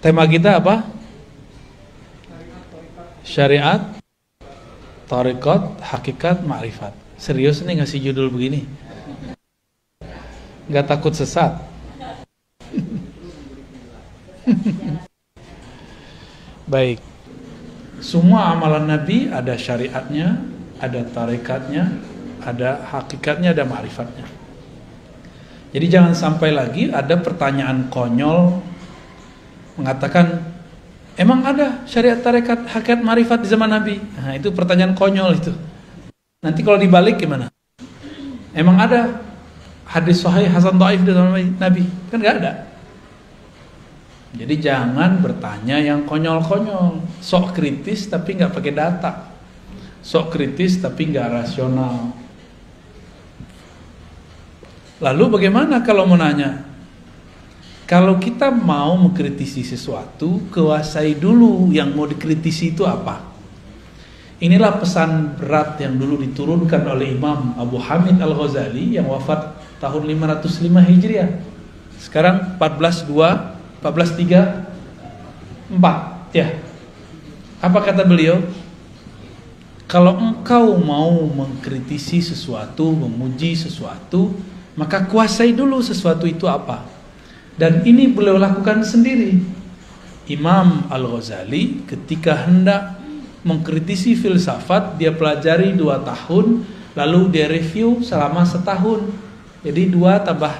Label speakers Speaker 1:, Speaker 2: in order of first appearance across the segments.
Speaker 1: Tema kita apa? Syariat, thariqat, hakikat, ma'rifat. Serius nih ngasih judul begini? Gak takut sesat? Baik. Semua amalan Nabi ada syariatnya, ada thariqatnya, ada hakikatnya, ada ma'rifatnya. Jadi jangan sampai lagi ada pertanyaan konyol mengatakan, emang ada syariat, tarekat, hakikat, marifat di zaman Nabi? Nah, itu pertanyaan konyol itu. Nanti kalau dibalik gimana? Emang ada hadis sahih hasan dhaif di zaman Nabi? Kan nggak ada. Jadi jangan bertanya yang konyol-konyol. Sok kritis tapi nggak pakai data. Sok kritis tapi nggak rasional. Lalu bagaimana kalau mau nanya? Kalau kita mau mengkritisi sesuatu, kuasai dulu yang mau dikritisi itu apa. Inilah pesan berat yang dulu diturunkan oleh Imam Abu Hamid Al-Ghazali yang wafat tahun 505 Hijriah. Sekarang 1434 ya. Apa kata beliau? Kalau engkau mau mengkritisi sesuatu, memuji sesuatu, maka kuasai dulu sesuatu itu apa. Dan ini beliau lakukan sendiri. Imam Al-Ghazali ketika hendak mengkritisi filsafat, dia pelajari 2 tahun, lalu dia review selama 1 tahun. Jadi 2 tambah.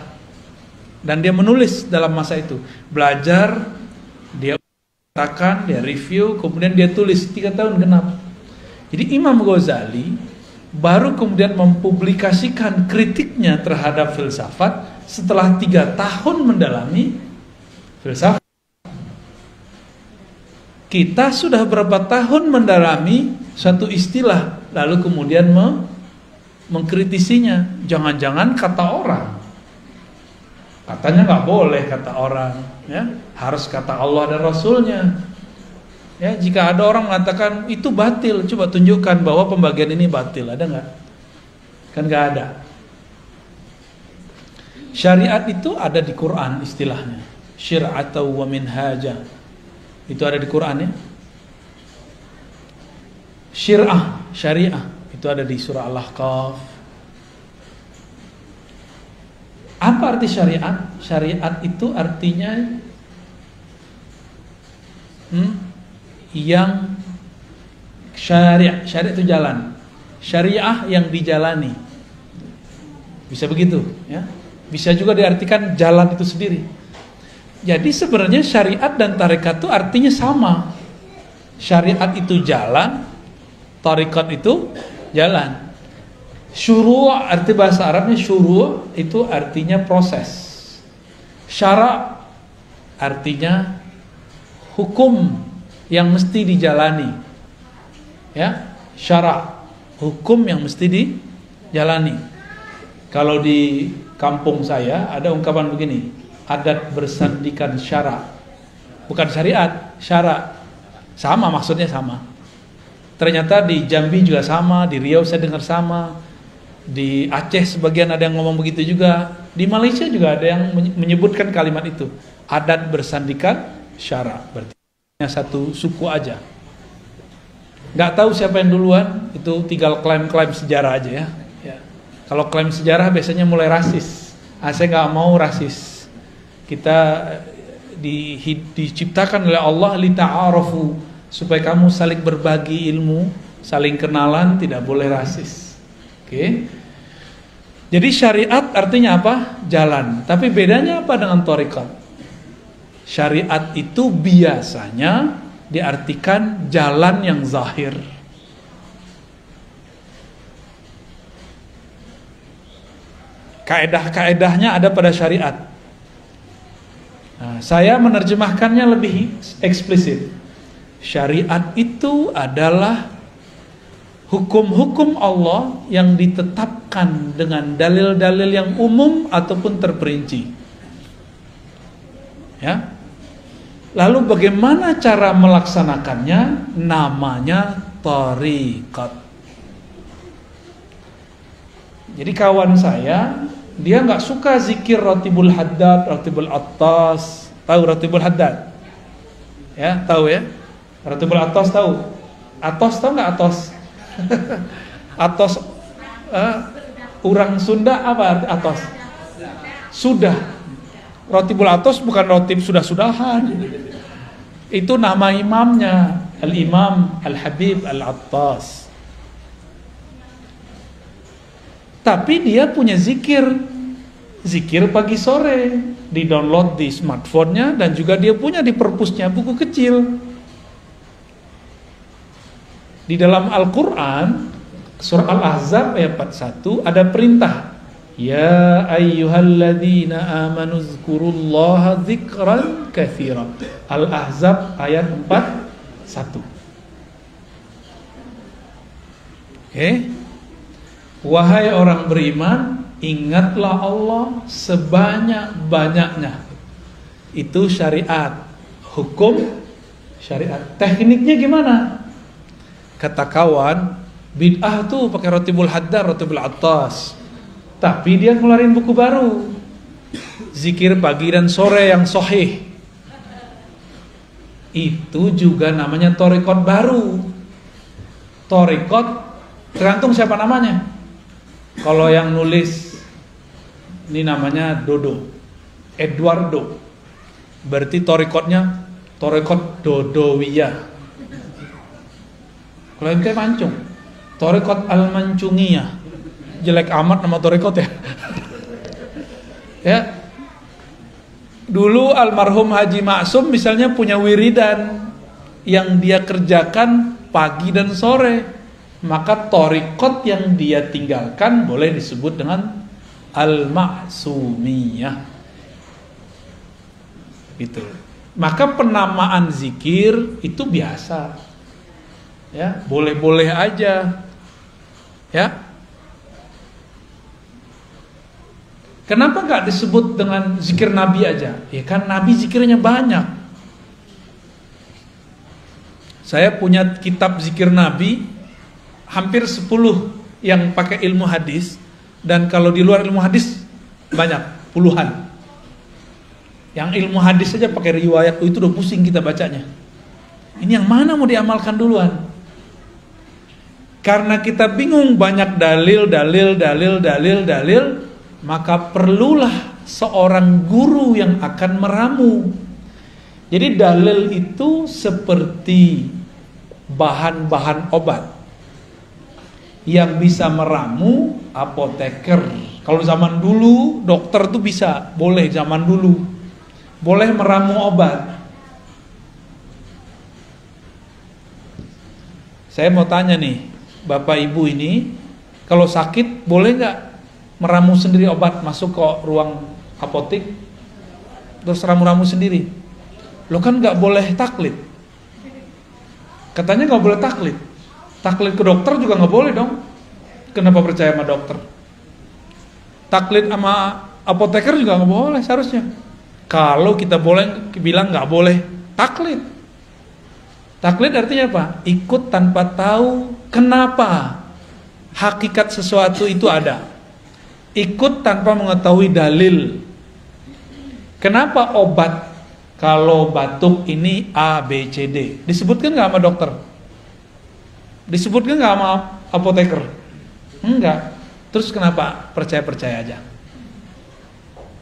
Speaker 1: Dan dia menulis dalam masa itu. Belajar, dia katakan, dia review, kemudian dia tulis 3 tahun genap. Jadi Imam Ghazali baru kemudian mempublikasikan kritiknya terhadap filsafat setelah 3 tahun mendalami filsafat. Kita sudah berapa tahun mendalami suatu istilah, lalu kemudian mengkritisinya. Jangan-jangan kata orang, katanya nggak boleh kata orang, ya harus kata Allah dan Rasulnya. Ya, jika ada orang mengatakan itu batil, coba tunjukkan bahwa pembagian ini batil, ada nggak? Kan nggak ada. Syariat itu ada di Quran istilahnya, syir'atan wa minhaja. Itu ada di Quran ya. Syir'ah, syariah, itu ada di surah Al-Ahqaf. Apa arti syariat? Syariat itu artinya yang syariah itu jalan, syariah yang dijalani, bisa begitu ya. Bisa juga diartikan jalan itu sendiri. Jadi sebenarnya syariat dan tarekat itu artinya sama. Syariat itu jalan, tarekat itu jalan. Syuru' arti bahasa Arabnya syuru' itu artinya proses. Syara' artinya hukum yang mesti dijalani. Ya, syara' hukum yang mesti dijalani. Kalau di kampung saya ada ungkapan begini, adat bersandikan syara'. Bukan syariat, syara'. Sama, maksudnya sama. Ternyata di Jambi juga sama, di Riau saya dengar sama, di Aceh sebagian ada yang ngomong begitu juga, di Malaysia juga ada yang menyebutkan kalimat itu, adat bersandikan syara'. Berarti satu suku aja. Nggak tahu siapa yang duluan, itu tinggal klaim-klaim sejarah aja ya. Kalau klaim sejarah biasanya mulai rasis. Saya nggak mau rasis. Kita diciptakan oleh Allah lita'arafu, supaya kamu saling berbagi ilmu, saling kenalan, tidak boleh rasis. Oke. Jadi syariat artinya apa? Jalan. Tapi bedanya apa dengan thariqat? Syariat itu biasanya diartikan jalan yang zahir. Kaedah-kaedahnya ada pada syariat. Nah, saya menerjemahkannya lebih eksplisit. Syariat itu adalah hukum-hukum Allah yang ditetapkan dengan dalil-dalil yang umum ataupun terperinci. Ya. Lalu bagaimana cara melaksanakannya? Namanya thariqat. Jadi kawan saya, dia nggak suka zikir Ratibul Haddad, Ratibul Attas. Tahu Ratibul Haddad? Ya, tahu ya? Rotibul atos tahu? Atos tahu nggak atos? Atos orang Sunda apa arti atos? Sudah. Rotibul atos bukan roti sudah-sudahan. Itu nama imamnya, Al-Imam Al-Habib Al-Attas. Tapi dia punya zikir pagi sore, di-download di smartphone-nya, dan juga dia punya di perpusnya buku kecil. Di dalam Al-Quran, surah Al-Ahzab ayat 41 ada perintah, ya ayyuhalladzina amanu zkurullaha dzikran katsira. Al-Ahzab ayat 41. Oke. Wahai orang beriman, ingatlah Allah sebanyak-banyaknya. Itu syariat, hukum syariat. Tekniknya gimana? Kata kawan, bid'ah tuh pakai rotibul haddar, rotibul atas. Tapi dia ngeluarin buku baru, zikir pagi dan sore yang sahih. Itu juga namanya thariqat baru. Thariqat tergantung siapa namanya. Kalau yang nulis ini namanya Dodo, Eduardo, berarti thariqatnya thariqat Dodowiyah. Kalau yang kayak Mancung, thariqat Al-Mancungiyah. Jelek amat nama thariqat ya. Ya. Dulu almarhum Haji Maksum misalnya punya wiridan yang dia kerjakan pagi dan sore. Maka thariqat yang dia tinggalkan boleh disebut dengan Al-Maksumiyah. Gitu. Maka penamaan zikir itu biasa. Ya, boleh-boleh aja. Ya. Kenapa nggak disebut dengan zikir Nabi aja? Ya kan Nabi zikirnya banyak. Saya punya kitab zikir Nabi hampir 10 yang pakai ilmu hadis, dan kalau di luar ilmu hadis banyak, puluhan. Yang ilmu hadis saja pakai riwayat, itu udah pusing kita bacanya. Ini yang mana mau diamalkan duluan? Karena kita bingung, banyak dalil, maka perlulah seorang guru yang akan meramu. Jadi dalil itu seperti bahan-bahan obat. Yang bisa meramu apoteker. Kalau zaman dulu dokter tuh bisa, boleh zaman dulu. Boleh meramu obat. Saya mau tanya nih, Bapak Ibu ini, kalau sakit boleh nggak meramu sendiri obat, masuk ke ruang apotek terus ramu-ramu sendiri? Lo kan nggak boleh taklid. Katanya nggak boleh taklid. Taklid ke dokter juga nggak boleh dong. Kenapa percaya sama dokter? Taklid sama apoteker juga nggak boleh seharusnya. Kalau kita boleh bilang nggak boleh taklid. Taklid artinya apa? Ikut tanpa tahu kenapa hakikat sesuatu itu ada. Ikut tanpa mengetahui dalil. Kenapa obat kalau batuk ini A, B, C, D? Disebutkan nggak sama dokter? Disebutkan nggak sama apoteker? Enggak. Terus kenapa percaya-percaya aja?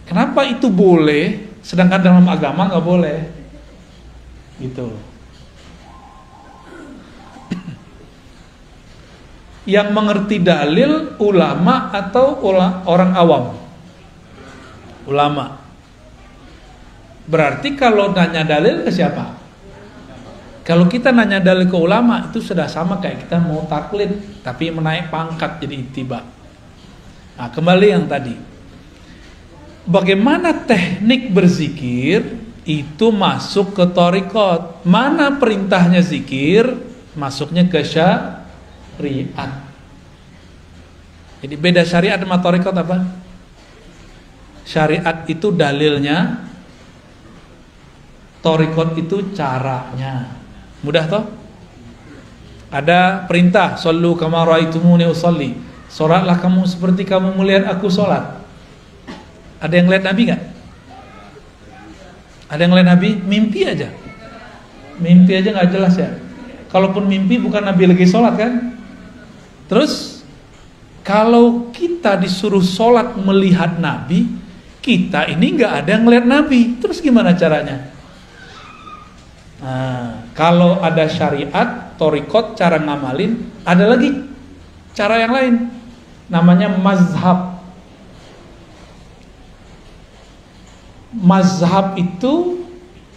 Speaker 1: Kenapa itu boleh, sedangkan dalam agama nggak boleh? Gitu. Yang mengerti dalil ulama atau orang awam? Ulama. Berarti kalau nanya dalil ke siapa? Kalau kita nanya dalil ke ulama, itu sudah sama kayak kita mau taklid, tapi menaik pangkat jadi ittiba. Nah, kembali yang tadi. Bagaimana teknik berzikir itu masuk ke thariqat. Mana perintahnya zikir, masuknya ke syariat. Jadi beda syariat sama thariqat apa? Syariat itu dalilnya, thariqat itu caranya. Mudah toh? Ada perintah, shollu kama ra'aitumuni usolli. Salatlah kamu seperti kamu melihat aku salat. Ada yang lihat Nabi enggak? Ada yang lihat Nabi? Mimpi aja. Mimpi aja nggak jelas ya. Kalaupun mimpi bukan Nabi lagi sholat kan. Terus kalau kita disuruh sholat melihat Nabi, kita ini nggak ada yang ngeliat Nabi. Terus gimana caranya? Nah, kalau ada syariat, thariqat, cara ngamalin, ada lagi cara yang lain. Namanya mazhab. Mazhab itu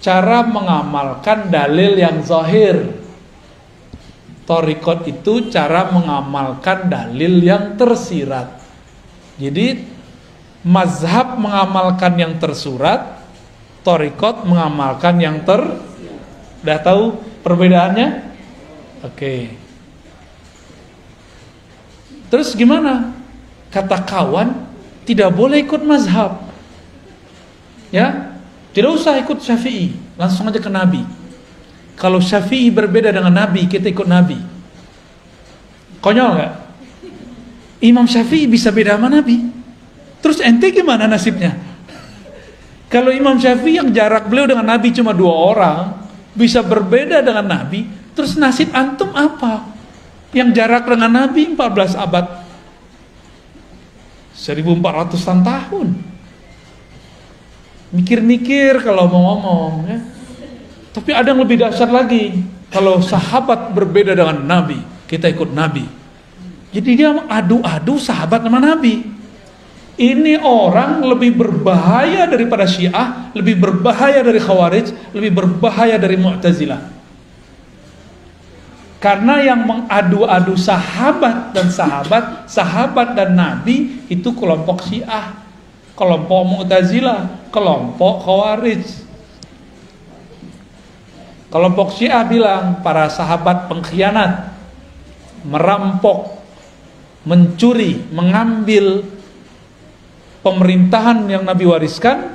Speaker 1: cara mengamalkan dalil yang zahir. Thariqat itu cara mengamalkan dalil yang tersirat. Jadi mazhab mengamalkan yang tersurat, thariqat mengamalkan yang Udah tahu perbedaannya? Oke. Terus gimana? Kata kawan, tidak boleh ikut mazhab. Ya, tidak usah ikut Syafi'i, langsung aja ke Nabi. Kalau Syafi'i berbeda dengan Nabi, kita ikut Nabi. Konyol nggak? Imam Syafi'i bisa beda sama Nabi. Terus ente gimana nasibnya? Kalau Imam Syafi'i yang jarak beliau dengan Nabi cuma 2 orang, bisa berbeda dengan Nabi, terus nasib antum apa? Yang jarak dengan Nabi 14 abad, 1400-an tahun. Mikir-mikir kalau mau ngomong ya. Tapi ada yang lebih dahsyat lagi. Kalau sahabat berbeda dengan Nabi, kita ikut Nabi. Jadi dia adu-adu sahabat sama Nabi. Ini orang lebih berbahaya daripada Syiah, lebih berbahaya dari Khawarij, lebih berbahaya dari Mu'tazilah. Karena yang mengadu-adu sahabat dan Nabi itu kelompok Syiah, kelompok Mu'tazilah, kelompok Khawarij. Kelompok Syiah bilang para sahabat pengkhianat, merampok, mencuri, mengambil pemerintahan yang Nabi wariskan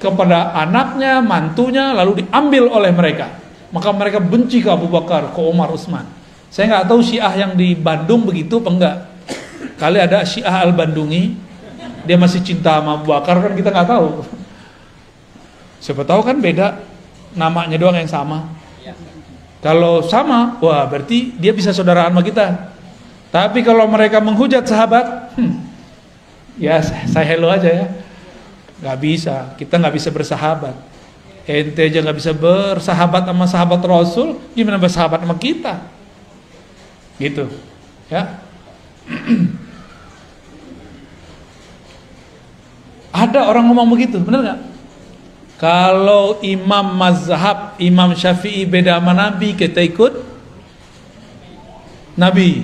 Speaker 1: kepada anaknya, mantunya, lalu diambil oleh mereka. Maka mereka benci ke Abu Bakar, ke Umar, Utsman. Saya nggak tahu Syiah yang di Bandung begitu apa enggak. Kali ada Syiah Al-Bandungi, dia masih cinta sama Abu Bakar kan kita nggak tahu. Siapa tahu kan beda, namanya doang yang sama. Kalau sama, wah berarti dia bisa saudaraan sama kita. Tapi kalau mereka menghujat sahabat, ya saya hello aja ya. Gak bisa, kita gak bisa bersahabat. Ente aja gak bisa bersahabat sama sahabat Rasul, gimana bersahabat sama kita? Gitu ya. Ada orang ngomong begitu, bener gak? Kalau imam mazhab, Imam Syafi'i beda sama Nabi, kita ikut Nabi.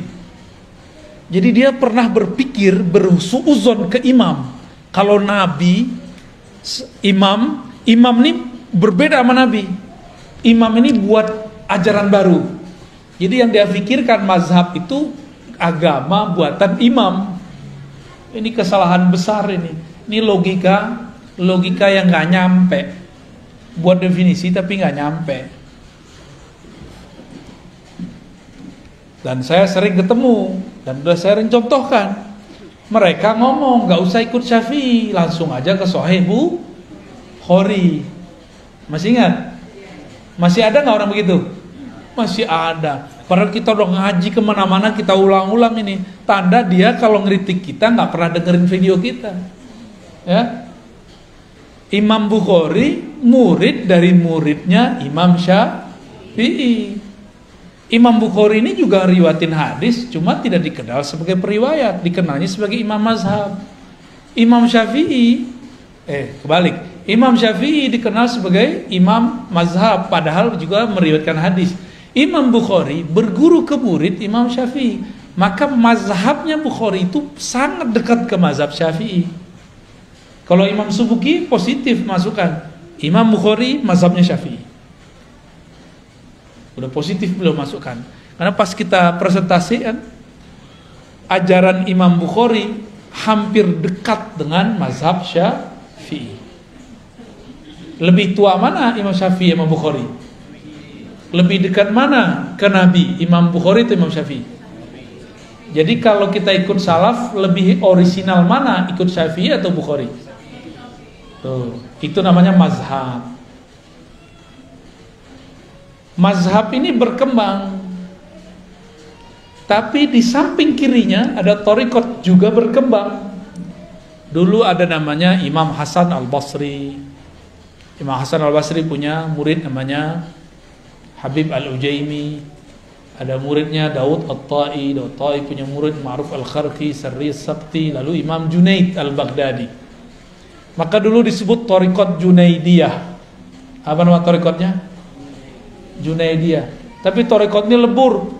Speaker 1: Jadi dia pernah berpikir, bersuuzon ke imam. Kalau Nabi, imam ini berbeda sama Nabi. Imam ini buat ajaran baru. Jadi yang dia pikirkan mazhab itu agama buatan imam. Ini kesalahan besar ini. Ini logika yang nggak nyampe. Buat definisi tapi nggak nyampe. Dan saya sering ketemu dan udah sering contohkan. Mereka ngomong nggak usah ikut Syafi'i, langsung aja ke Sahih Bukhari. Masih ingat? Masih ada nggak orang begitu? Masih ada. Padahal kita udah ngaji kemana-mana, kita ulang-ulang ini. Tanda dia kalau ngeritik kita nggak pernah dengerin video kita. Ya. Imam Bukhari murid dari muridnya Imam Syafi'i. Imam Bukhari ini juga riwayatin hadis, cuma tidak dikenal sebagai periwayat, dikenalnya sebagai imam mazhab. Imam Syafi'i, kebalik. Imam Syafi'i dikenal sebagai imam mazhab, padahal juga meriwayatkan hadis. Imam Bukhari berguru ke murid Imam Syafi'i, maka mazhabnya Bukhari itu sangat dekat ke mazhab Syafi'i. Kalau Imam Subuki positif masukkan, Imam Bukhari mazhabnya Syafi'i. Udah positif belum masukkan. Karena pas kita presentasikan ajaran Imam Bukhari hampir dekat dengan mazhab Syafi'i. Lebih tua mana Imam Syafi'i Imam Bukhari? Lebih dekat mana ke Nabi, Imam Bukhari atau Imam Syafi'i? Jadi kalau kita ikut salaf, lebih orisinal mana, ikut Syafi'i atau Bukhari? Tuh, itu namanya mazhab. Mazhab ini berkembang, tapi di samping kirinya ada thariqat juga berkembang. Dulu ada namanya Imam Hasan Al-Basri. Imam Hasan Al-Basri punya murid namanya Habib Al-Ujaimi. Ada muridnya Daud At-Tai. Daud At-Tai punya murid Ma'ruf Al-Kharqi, Sarri Sabti. Lalu Imam Junaid Al-Baghdadi. Maka dulu disebut thariqat Junaidiyah. Apa nama thariqatnya? Junaidiyah. Tapi thariqat ini lebur,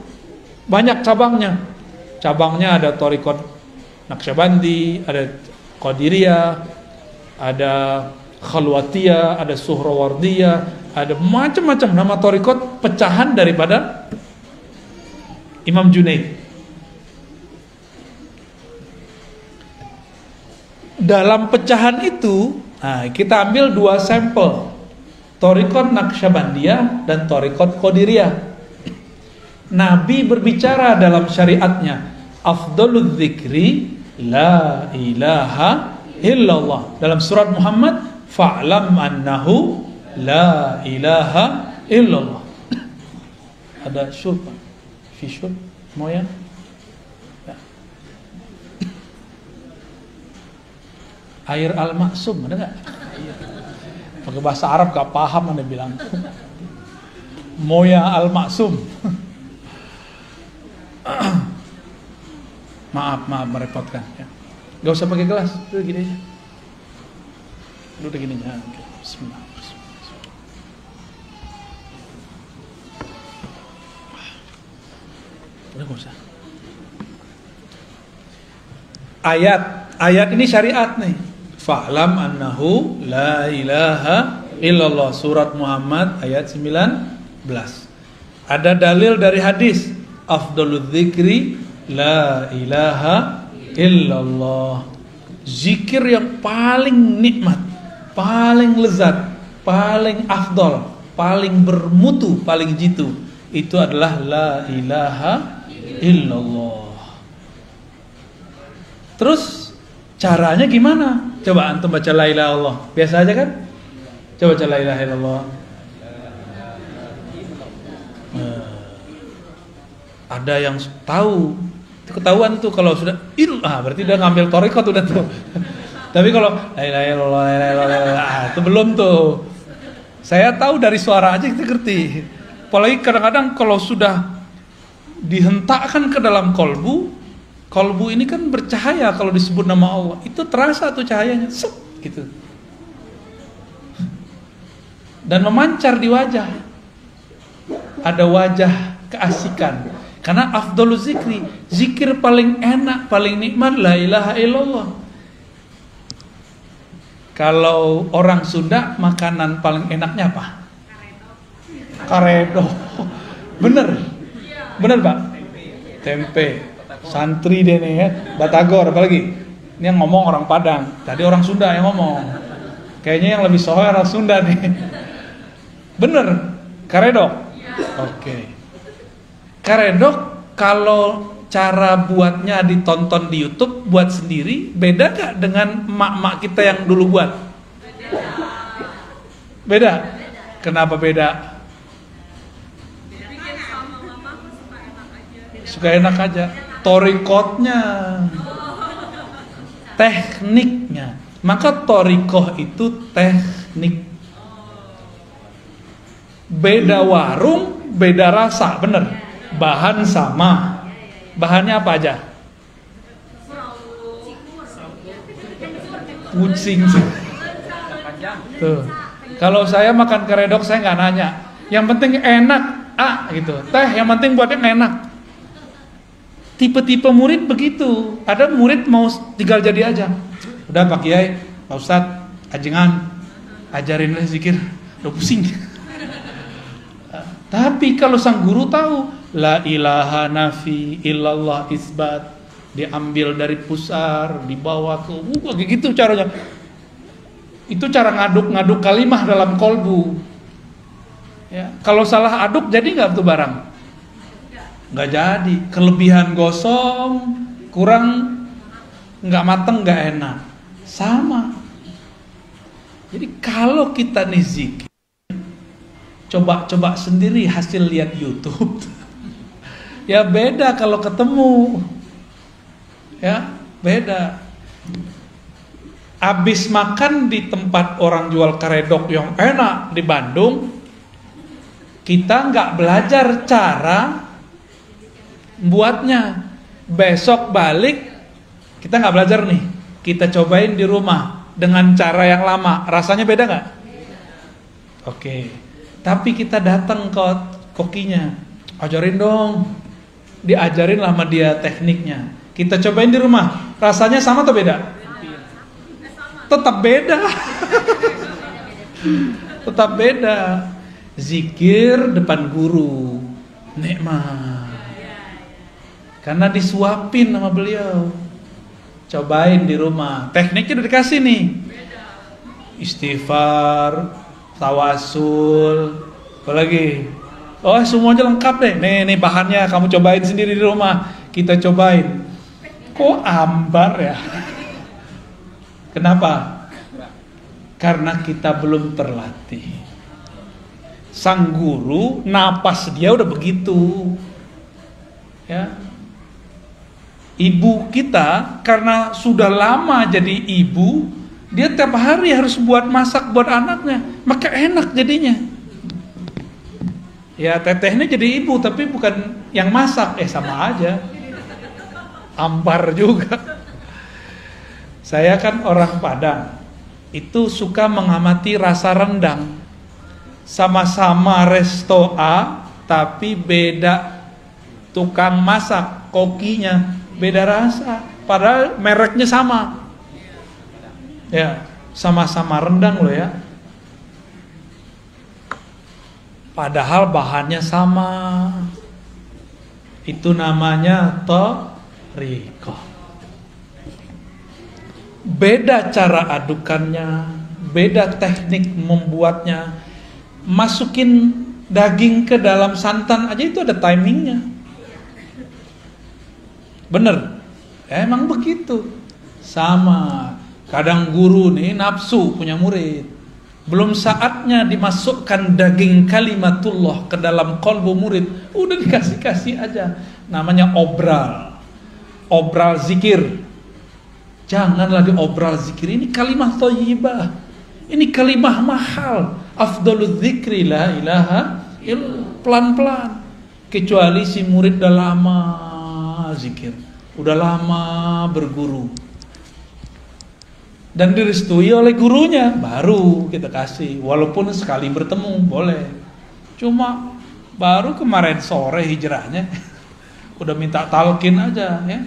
Speaker 1: banyak cabangnya. Cabangnya ada thariqat Naqsyabandi, ada Qadiriyah, ada Khalwatiyah, ada Suhrawardiyah, ada macam-macam nama thariqat pecahan daripada Imam Junaid. Dalam pecahan itu, kita ambil dua sampel, thariqat Naqsyabandiyah dan thariqat Qadiriyah. Nabi berbicara dalam syariatnya, afdalul dzikri la ilaha illallah. Dalam surat Muhammad, fa'lam annahu la ilaha illallah. Ada syurb, fi syurb, mau ya? Air al-maksum, ada nggak? Pakai bahasa Arab gak paham, Anda bilang Moya al-maksum. Maaf merepotkan ya. Gak usah pakai gelas, udah gini aja. Udah gini aja. Bismillah. Udah gak usah. Ayat ini syariat nih. Fa'lam annahu la ilaha illallah, surat Muhammad ayat 19. Ada dalil dari hadis, afdalul dzikri la ilaha illallah. Zikir yang paling nikmat, paling lezat, paling afdal, paling bermutu, paling jitu, itu adalah la ilaha illallah. Terus caranya gimana? Coba antum baca la ilaha illallah. Biasa aja kan? Coba baca la ilaha illallah. Ada yang tahu. Ketahuan tuh kalau sudah berarti dia ngambil thariqat udah tuh. Tapi kalau la ilaha illallah, la ilaha illallah, itu belum tuh. Saya tahu dari suara aja kita ngerti. Apalagi kadang-kadang kalau sudah dihentakkan ke dalam kolbu ini kan bercahaya kalau disebut nama Allah. Itu terasa tuh cahayanya, gitu. Dan memancar di wajah. Ada wajah keasikan. Karena afdhalul zikri, zikir paling enak, paling nikmat la ilaha illallah. Kalau orang Sunda, makanan paling enaknya apa? Karedo. Bener? Bener, Pak? Tempe. Santri deh nih ya, Batagor apalagi. Ini yang ngomong orang Padang, tadi orang Sunda yang ngomong. Kayaknya yang lebih sohor orang Sunda nih. Bener, karedok. Oke. Karedok kalau cara buatnya ditonton di YouTube, buat sendiri, beda gak dengan emak-emak kita yang dulu buat? Beda. Kenapa beda? Suka enak aja. Thariqatnya, tekniknya. Maka thariqah itu teknik. Beda warung, beda rasa, bener. Bahan sama. Bahannya apa aja? Kucing. Tuh. Kalau saya makan karedok saya nggak nanya. Yang penting enak, gitu. Teh yang penting buatnya enak. Tipe-tipe murid begitu. Ada murid mau tinggal jadi aja. Udah Pak Kiai, Pak Ustadz, ajengan, ajarin zikir. Udah pusing. Tapi kalau sang guru tahu, la ilaha nafi illallah isbat, diambil dari pusar, dibawa ke kayak gitu caranya. Itu cara ngaduk-ngaduk kalimah dalam kolbu. Ya, kalau salah aduk jadi nggak tuh barang? Nggak jadi, kelebihan gosong, kurang, nggak mateng, nggak enak, sama. Jadi kalau kita nih zikir, coba sendiri hasil lihat YouTube. Ya beda kalau ketemu. Ya, beda. Abis makan di tempat orang jual karedok yang enak di Bandung, kita nggak belajar cara buatnya. Besok balik, kita nggak belajar nih. Kita cobain di rumah dengan cara yang lama. Rasanya beda nggak? Oke. Tapi kita datang ke kokinya, ajarin dong. Diajarin sama dia tekniknya. Kita cobain di rumah. Rasanya sama atau beda? Tetap beda. Tetap beda. Zikir depan guru nikmat, karena disuapin sama beliau. Cobain di rumah. Tekniknya udah dikasih nih. Istighfar, tawasul, apalagi. Oh, semuanya lengkap deh. Nih bahannya kamu cobain sendiri di rumah. Kita cobain. Kok ambar ya? Kenapa? Karena kita belum terlatih. Sang guru, napas dia udah begitu. Ya. Ibu kita karena sudah lama jadi ibu, dia tiap hari harus buat masak buat anaknya, maka enak jadinya. Ya, tetehnya jadi ibu tapi bukan yang masak, sama aja. Ambar juga. Saya kan orang Padang, itu suka mengamati rasa rendang. Sama-sama resto A, tapi beda tukang masak, kokinya beda rasa. Padahal mereknya sama. Ya, sama-sama rendang loh ya. Padahal bahannya sama. Itu namanya thariqah. Beda cara adukannya, beda teknik membuatnya. Masukin daging ke dalam santan aja itu ada timingnya. Bener? Emang begitu. Sama. Kadang guru nih nafsu punya murid. Belum saatnya dimasukkan daging kalimatullah ke dalam kolbu murid, udah dikasih-kasih aja. Namanya obral. Obral zikir. Janganlah diobral zikir. Ini kalimah thayyibah. Ini kalimah mahal. Afdalul dzikri la ilaha illallah. Pelan-pelan. Kecuali si murid udah lama zikir, udah lama berguru dan direstui oleh gurunya, baru kita kasih. Walaupun sekali bertemu boleh. Cuma baru kemarin sore hijrahnya udah minta talqin aja ya.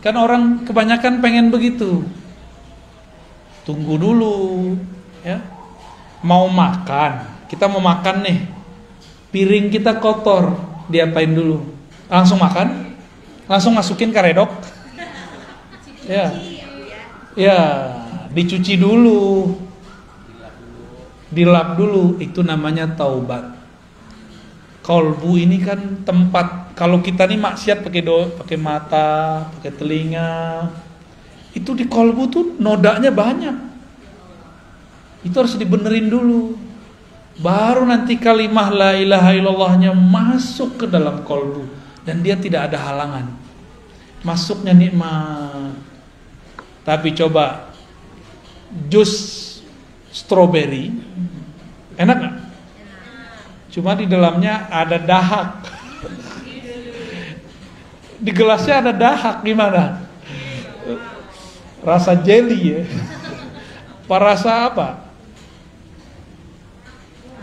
Speaker 1: Kan orang kebanyakan pengen begitu. Tunggu dulu ya. Mau makan, kita mau makan nih. Piring kita kotor, diapain dulu? Langsung makan? Langsung masukin karedok? Ya. Ya, dicuci dulu. Dilap dulu, itu namanya taubat. Kolbu ini kan tempat, kalau kita nih maksiat pakai mata, pakai telinga, itu di kolbu tuh nodanya banyak. Itu harus dibenerin dulu. Baru nanti kalimah la ilaha illallahnya masuk ke dalam kolbu dan dia tidak ada halangan. Masuknya nikmat. Tapi coba jus stroberi enak gak? Cuma di dalamnya ada dahak. Di gelasnya ada dahak, gimana? Rasa jelly ya? Apa rasa apa?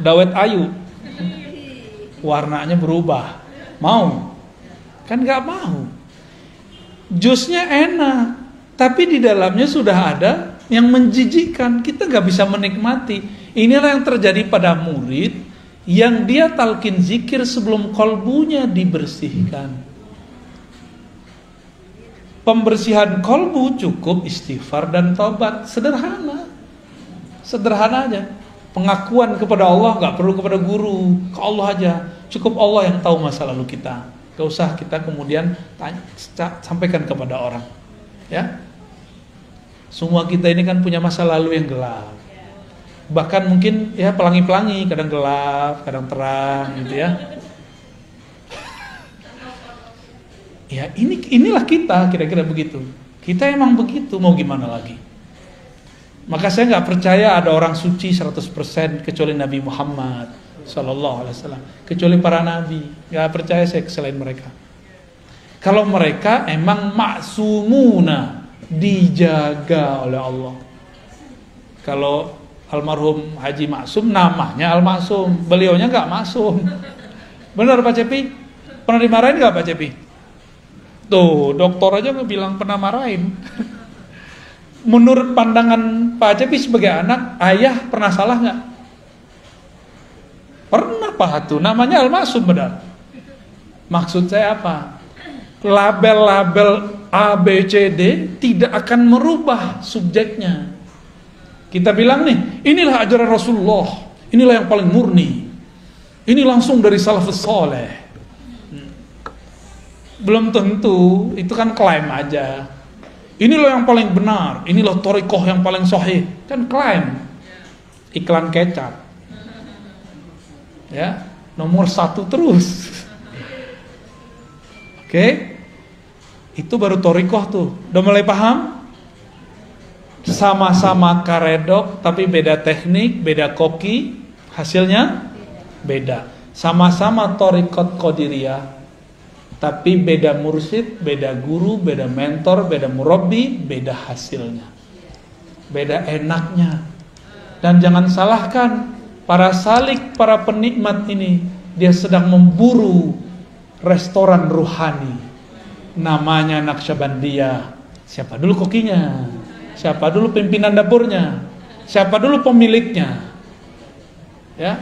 Speaker 1: Dawet ayu. Warnanya berubah. Mau? Kan gak mau. Jusnya enak, tapi di dalamnya sudah ada yang menjijikkan. Kita gak bisa menikmati. Inilah yang terjadi pada murid yang dia talqin zikir sebelum kolbunya dibersihkan. Pembersihan kolbu cukup istighfar dan taubat. Sederhana. Sederhana aja. Pengakuan kepada Allah gak perlu kepada guru, ke Allah aja. Cukup Allah yang tahu masa lalu kita. Gak usah kita kemudian sampaikan kepada orang. Ya. Semua kita ini kan punya masa lalu yang gelap. Bahkan mungkin ya pelangi-pelangi, kadang gelap, kadang terang gitu ya. Ya inilah kita, kira-kira begitu. Kita emang begitu, mau gimana lagi. Maka saya nggak percaya ada orang suci 100% kecuali Nabi Muhammad Sallallahu Alaihi Wasallam, kecuali para nabi. Nggak percaya saya selain mereka. Kalau mereka emang maksumuna, dijaga oleh Allah. Kalau almarhum Haji Maksum namanya Al-Maksum, beliaunya nggak maksum. Benar Pak Cepi? Pernah dimarahin nggak Pak Cepi? Tuh, dokter aja bilang pernah marahin. Menurut pandangan Pak Cepi sebagai anak, ayah pernah salah nggak? Pernah Pak tuh, namanya Al-Maksum benar. Maksud saya apa? Label-label A, B, C, D tidak akan merubah subjeknya. Kita bilang nih, inilah ajaran Rasulullah, inilah yang paling murni, ini langsung dari salafus saleh. Belum tentu, itu kan klaim aja. Inilah yang paling benar, inilah thariqah yang paling sahih, kan klaim. Iklan kecap. Ya, nomor 1 terus. Oke. Itu baru thariqah tuh. Udah mulai paham? Sama-sama karedok tapi beda teknik, beda koki, hasilnya beda. Sama-sama thariqat qadiriyah tapi beda mursyid, beda guru, beda mentor, beda murabbi, beda hasilnya, beda enaknya. Dan jangan salahkan para salik, para penikmat ini, dia sedang memburu restoran ruhani, namanya Naqsyabandiyah. Siapa dulu kokinya? Siapa dulu pimpinan dapurnya? Siapa dulu pemiliknya? Ya.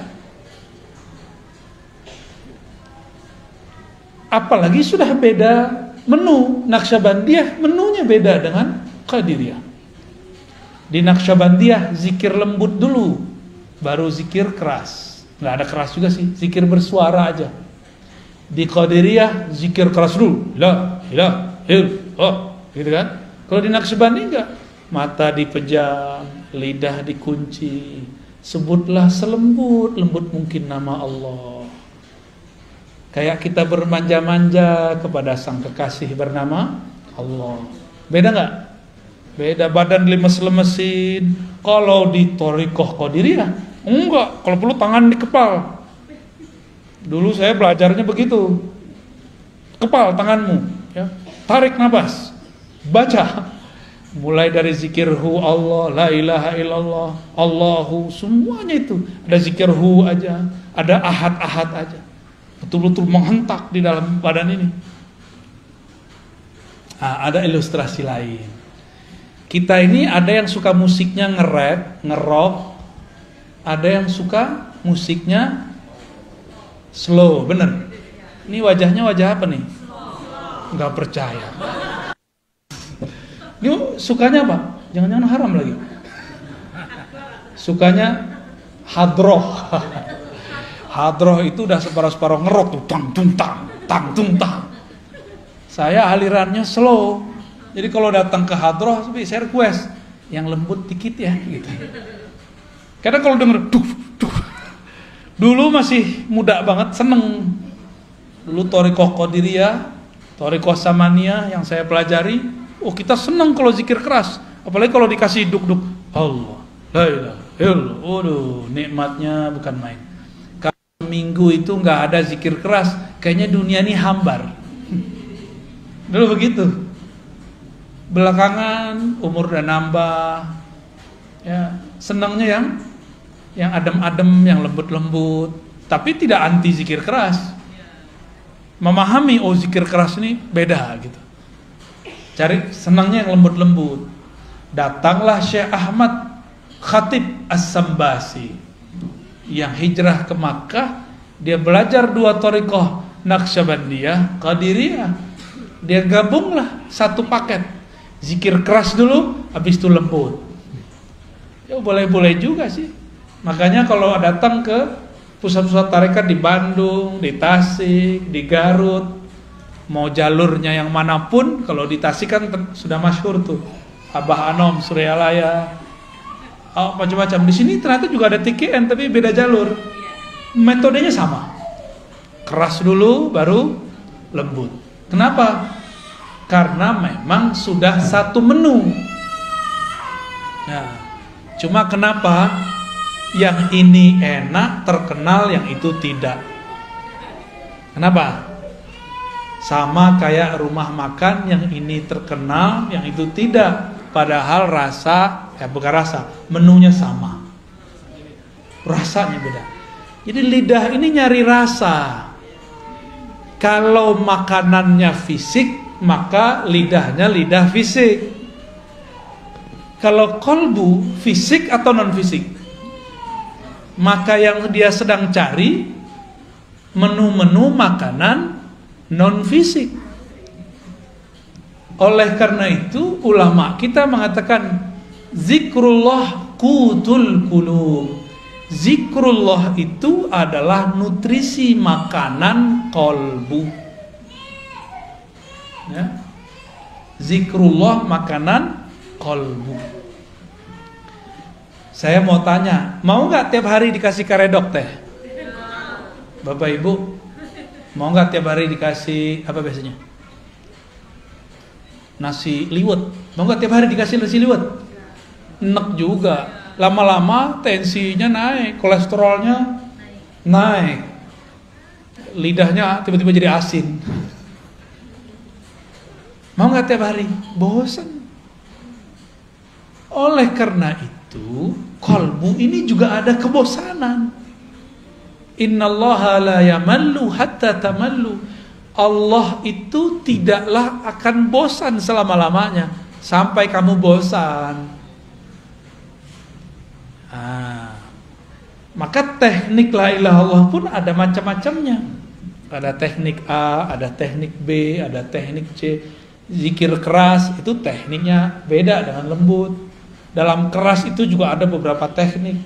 Speaker 1: Apalagi sudah beda menu. Naqsyabandiyah menunya beda dengan Qadiriyah. Di Naqsyabandiyah zikir lembut dulu, baru zikir keras. Nggak ada keras juga sih, zikir bersuara aja. Di Qadiriyah zikir keras dulu, la ilaha illallah, gitu kan? Kalau di Naqsyabandiyah enggak, mata dipejam, lidah dikunci, sebutlah selembut-lembut mungkin nama Allah. Kayak kita bermanja-manja kepada sang kekasih bernama Allah. Beda nggak? Beda, badan lemes-lemesin. Kalau di thariqah qadiriyah enggak, kalau perlu tangan dikepal. Dulu saya belajarnya begitu. Kepal tanganmu, ya. Tarik nafas. Baca. Mulai dari zikir hu Allah, la ilaha illallah, Allahu, semuanya itu. Ada zikir hu aja, ada ahad-ahad aja. Betul-betul menghentak di dalam badan ini. Nah, ada ilustrasi lain. Kita ini ada yang suka musiknya nge-rap, nge-rock, ada yang suka musiknya slow, bener. Ini wajahnya wajah apa nih? Nggak percaya. Ini sukanya apa? Jangan-jangan haram lagi. Sukanya hadroh. Hadroh itu udah separuh-separuh ngerok tuh, tang tung tang. Saya alirannya slow. Jadi kalau datang ke hadroh, saya request yang lembut dikit ya, gitu. Karena kalau denger duh. Dulu masih muda banget, seneng. Dulu thariqah qadiriyah, thariqah samaniyah yang saya pelajari, kita seneng kalau zikir keras. Apalagi kalau dikasih duk-duk. Allah, la ilaha illallah. Waduh, nikmatnya bukan main. Minggu itu nggak ada zikir keras, kayaknya dunia ini hambar. Dulu begitu. Belakangan umur udah nambah, ya senangnya yang adem-adem, yang lembut-lembut, tapi tidak anti zikir keras. Memahami zikir keras ini beda gitu. Cari senangnya yang lembut-lembut. Datanglah Syekh Ahmad Khatib As-Sambasi yang hijrah ke Makkah, dia belajar 2 thariqah, Naqsyabandiyah, Qadiriyah. Dia gabunglah satu paket. Zikir keras dulu, habis itu lembut. Ya boleh-boleh juga sih. Makanya kalau datang ke pusat-pusat tarekat di Bandung, di Tasik, di Garut, mau jalurnya yang manapun, kalau di Tasik kan sudah masyhur tuh, Abah Anom Suryalaya, macam-macam. Di sini ternyata juga ada TKN tapi beda jalur. Metodenya sama. Keras dulu baru lembut. Kenapa? Karena memang sudah satu menu. Nah, cuma kenapa yang ini enak terkenal, yang itu tidak? Kenapa? Sama kayak rumah makan, yang ini terkenal, yang itu tidak. Padahal bukan rasa, menunya sama. Rasanya beda. Jadi lidah ini nyari rasa. Kalau makanannya fisik, maka lidahnya lidah fisik. Kalau kolbu fisik atau non fisik, maka yang dia sedang cari menu-menu makanan non fisik. Oleh karena itu ulama kita mengatakan zikrullah qutul qulub. Zikrullah itu adalah nutrisi makanan kolbu. Ya. Zikrullah makanan kolbu. Saya mau tanya, mau nggak tiap hari dikasih karedok teh? Bapak Ibu, mau nggak tiap hari dikasih apa biasanya? Nasi liwet. Mau nggak tiap hari dikasih nasi liwet? Enak juga. Lama-lama tensinya naik, kolesterolnya naik, lidahnya tiba-tiba jadi asin. Mau nggak tiap hari? Bosan. Oleh karena itu, kolbu ini juga ada kebosanan. Innallaha la yamallu hatta tamallu. Allah itu tidaklah akan bosan selama-lamanya sampai kamu bosan. Maka teknik la ilaha illallah pun ada macam-macamnya. Ada teknik A, ada teknik B, ada teknik C. Zikir keras itu tekniknya beda dengan lembut. Dalam keras itu juga ada beberapa teknik.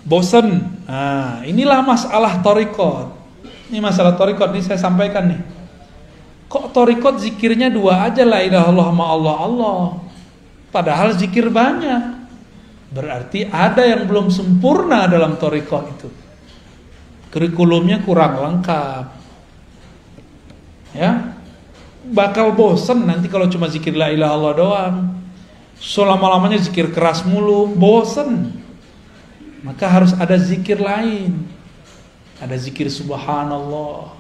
Speaker 1: Bosen. Inilah masalah thariqat. Ini masalah thariqat, ini saya sampaikan nih. Kok thariqat zikirnya dua aja, la ilaha illallah sama Allah. Padahal zikir banyak. Berarti ada yang belum sempurna dalam thariqat itu. Kurikulumnya kurang lengkap. Ya. Bakal bosen nanti kalau cuma zikir la ilaha illallah doang. Selama-lamanya zikir keras mulu, bosen. Maka harus ada zikir lain. Ada zikir subhanallah,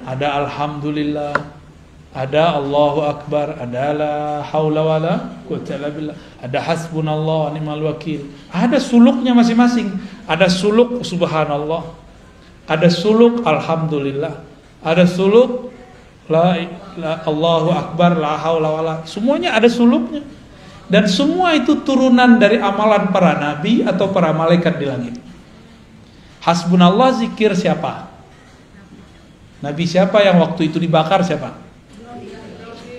Speaker 1: ada alhamdulillah, ada Allahu akbar, ada la haula wala quwwata illa billah, ada hasbunallah ni'mal wakil. Ada suluknya masing-masing. Ada suluk subhanallah, ada suluk alhamdulillah, ada suluk Allahu akbar, la haula wala. Semuanya ada suluknya. Dan semua itu turunan dari amalan para nabi atau para malaikat di langit. Hasbunallah zikir siapa? Nabi siapa yang waktu itu dibakar siapa?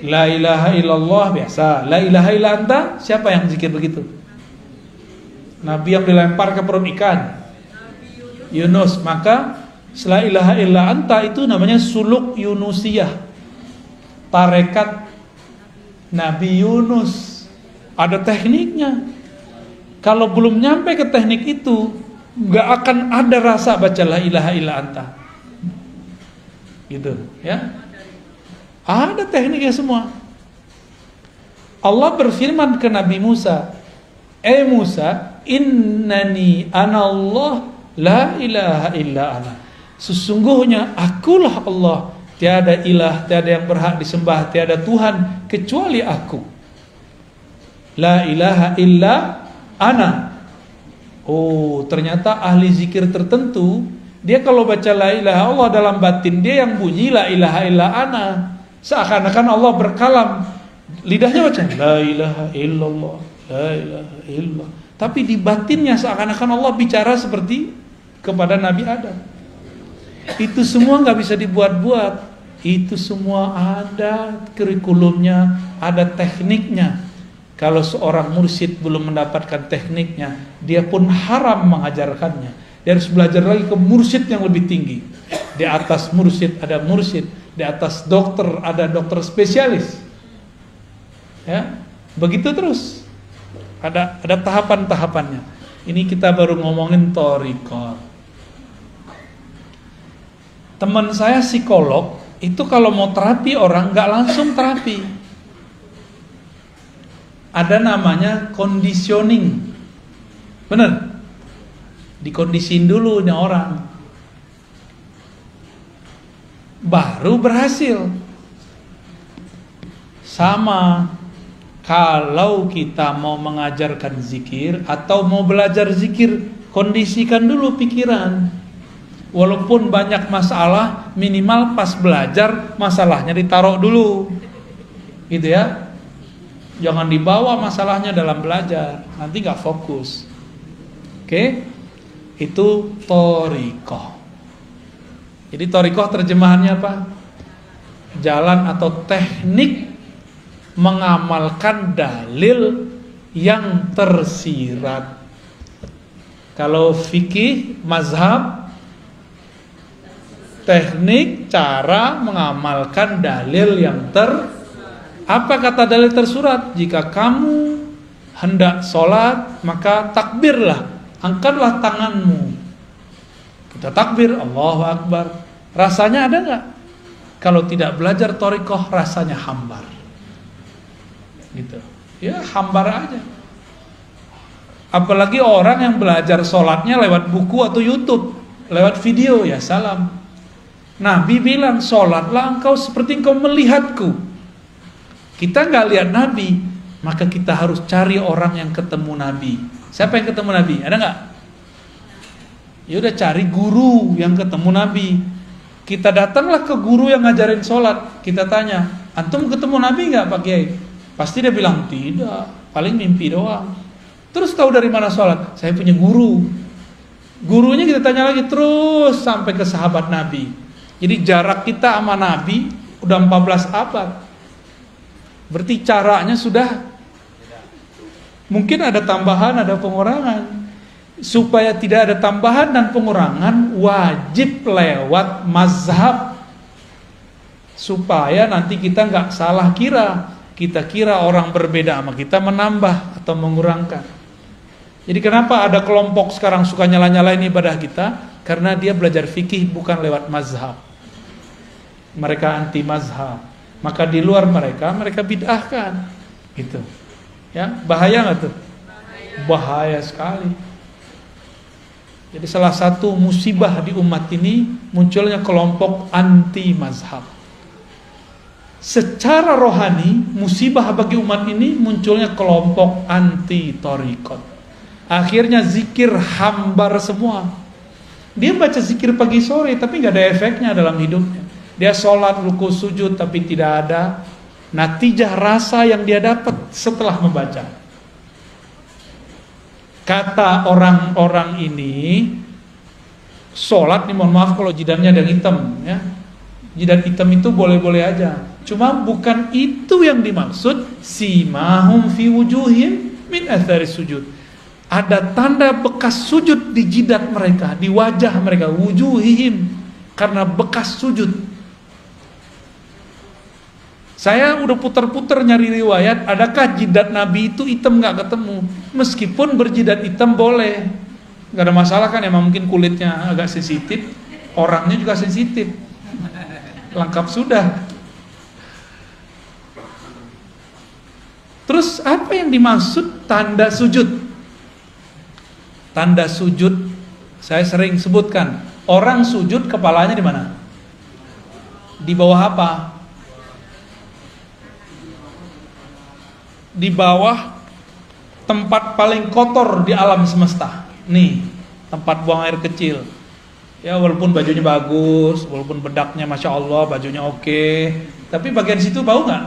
Speaker 1: La ilaha illallah biasa. La ilaha illa anta, siapa yang zikir begitu? Nabi yang dilempar ke perut ikan, Yunus. Maka la ilaha illa anta itu namanya suluk Yunusiyah, tarekat Nabi Yunus. Ada tekniknya. Kalau belum nyampe ke teknik itu, nggak akan ada rasa baca la ilaha illa anta. Gitu, ya. Ada tekniknya semua. Allah berfirman ke Nabi Musa, Musa, innani anallah la ilaha illa ana. Sesungguhnya akulah Allah, tiada ilah, tiada yang berhak disembah, tiada Tuhan kecuali aku. La ilaha illa ana. Oh, ternyata ahli zikir tertentu, dia kalau baca la ilaha Allah dalam batin dia yang bunyi la ilaha illa ana. Seakan-akan Allah berkalam. Lidahnya baca la ilaha illallah, la ilaha illallah. Tapi di batinnya seakan-akan Allah bicara seperti kepada Nabi Adam. Itu semua nggak bisa dibuat-buat. Itu semua ada kurikulumnya, ada tekniknya. Kalau seorang mursyid belum mendapatkan tekniknya, dia pun haram mengajarkannya. Dia harus belajar lagi ke mursyid yang lebih tinggi. Di atas mursyid ada mursyid, di atas dokter ada dokter spesialis. Ya, begitu terus. Ada tahapan-tahapannya. Ini kita baru ngomongin thariqah. Teman saya psikolog, itu kalau mau terapi orang nggak langsung terapi. Ada namanya conditioning. Bener? Dikondisin dulu nih orang. Baru berhasil. Sama kalau kita mau mengajarkan zikir atau mau belajar zikir, kondisikan dulu pikiran. Walaupun banyak masalah, minimal pas belajar masalahnya ditaruh dulu. Gitu ya. Jangan dibawa masalahnya dalam belajar, nanti gak fokus. Oke? Itu thariqah. Jadi thariqah terjemahannya apa? Jalan atau teknik mengamalkan dalil yang tersirat. Kalau fikih, mazhab, teknik cara mengamalkan dalil yang apa kata dalil tersurat? Jika kamu hendak sholat, maka takbirlah, angkatlah tanganmu. Kita takbir, Allahu Akbar. Rasanya ada nggak? Kalau tidak belajar thariqah, rasanya hambar. Gitu. Ya hambar aja. Apalagi orang yang belajar sholatnya lewat buku atau YouTube, lewat video, ya salam. Nabi bilang, sholatlah engkau seperti engkau melihatku. Kita nggak lihat Nabi, maka kita harus cari orang yang ketemu Nabi. Siapa yang ketemu Nabi? Ada nggak? Ya udah cari guru yang ketemu Nabi. Kita datanglah ke guru yang ngajarin sholat. Kita tanya, antum ketemu Nabi nggak Pak Kiai? Pasti dia bilang tidak, paling mimpi doang. Terus tahu dari mana sholat? Saya punya guru. Gurunya kita tanya lagi terus sampai ke sahabat Nabi. Jadi jarak kita sama Nabi udah 14 abad. Berarti caranya sudah mungkin ada tambahan, ada pengurangan. Supaya tidak ada tambahan dan pengurangan, wajib lewat mazhab. Supaya nanti kita nggak salah kira. Kita kira orang berbeda sama kita menambah atau mengurangkan. Jadi kenapa ada kelompok sekarang suka nyala-nyalain ibadah kita? Karena dia belajar fikih bukan lewat mazhab. Mereka anti mazhab. Maka di luar mereka bid'ahkan. Gitu. Ya, bahaya nggak tuh? Bahaya sekali. Jadi salah satu musibah di umat ini munculnya kelompok anti mazhab. Secara rohani, musibah bagi umat ini munculnya kelompok anti thariqat. Akhirnya zikir hambar semua. Dia baca zikir pagi sore tapi nggak ada efeknya dalam hidupnya. Dia sholat, ruku, sujud tapi tidak ada natijah rasa yang dia dapat setelah membaca. Kata orang-orang ini, sholat nih mohon maaf kalau jidatnya ada yang hitam ya. Jidat hitam itu boleh-boleh aja. Cuma bukan itu yang dimaksud. Simahum fi wujuhim min athari sujud. Ada tanda bekas sujud di jidat mereka, di wajah mereka, wujuhihim, karena bekas sujud. Saya udah putar-putar nyari riwayat, adakah jidat Nabi itu hitam nggak ketemu? Meskipun berjidat hitam boleh, nggak ada masalah kan? Emang mungkin kulitnya agak sensitif, orangnya juga sensitif, lengkap sudah. Terus apa yang dimaksud tanda sujud? Tanda sujud, saya sering sebutkan, orang sujud kepalanya di mana? Di bawah apa? Di bawah tempat paling kotor di alam semesta. Nih, tempat buang air kecil. Ya walaupun bajunya bagus, walaupun bedaknya Masya Allah, bajunya oke, tapi bagian situ bau nggak?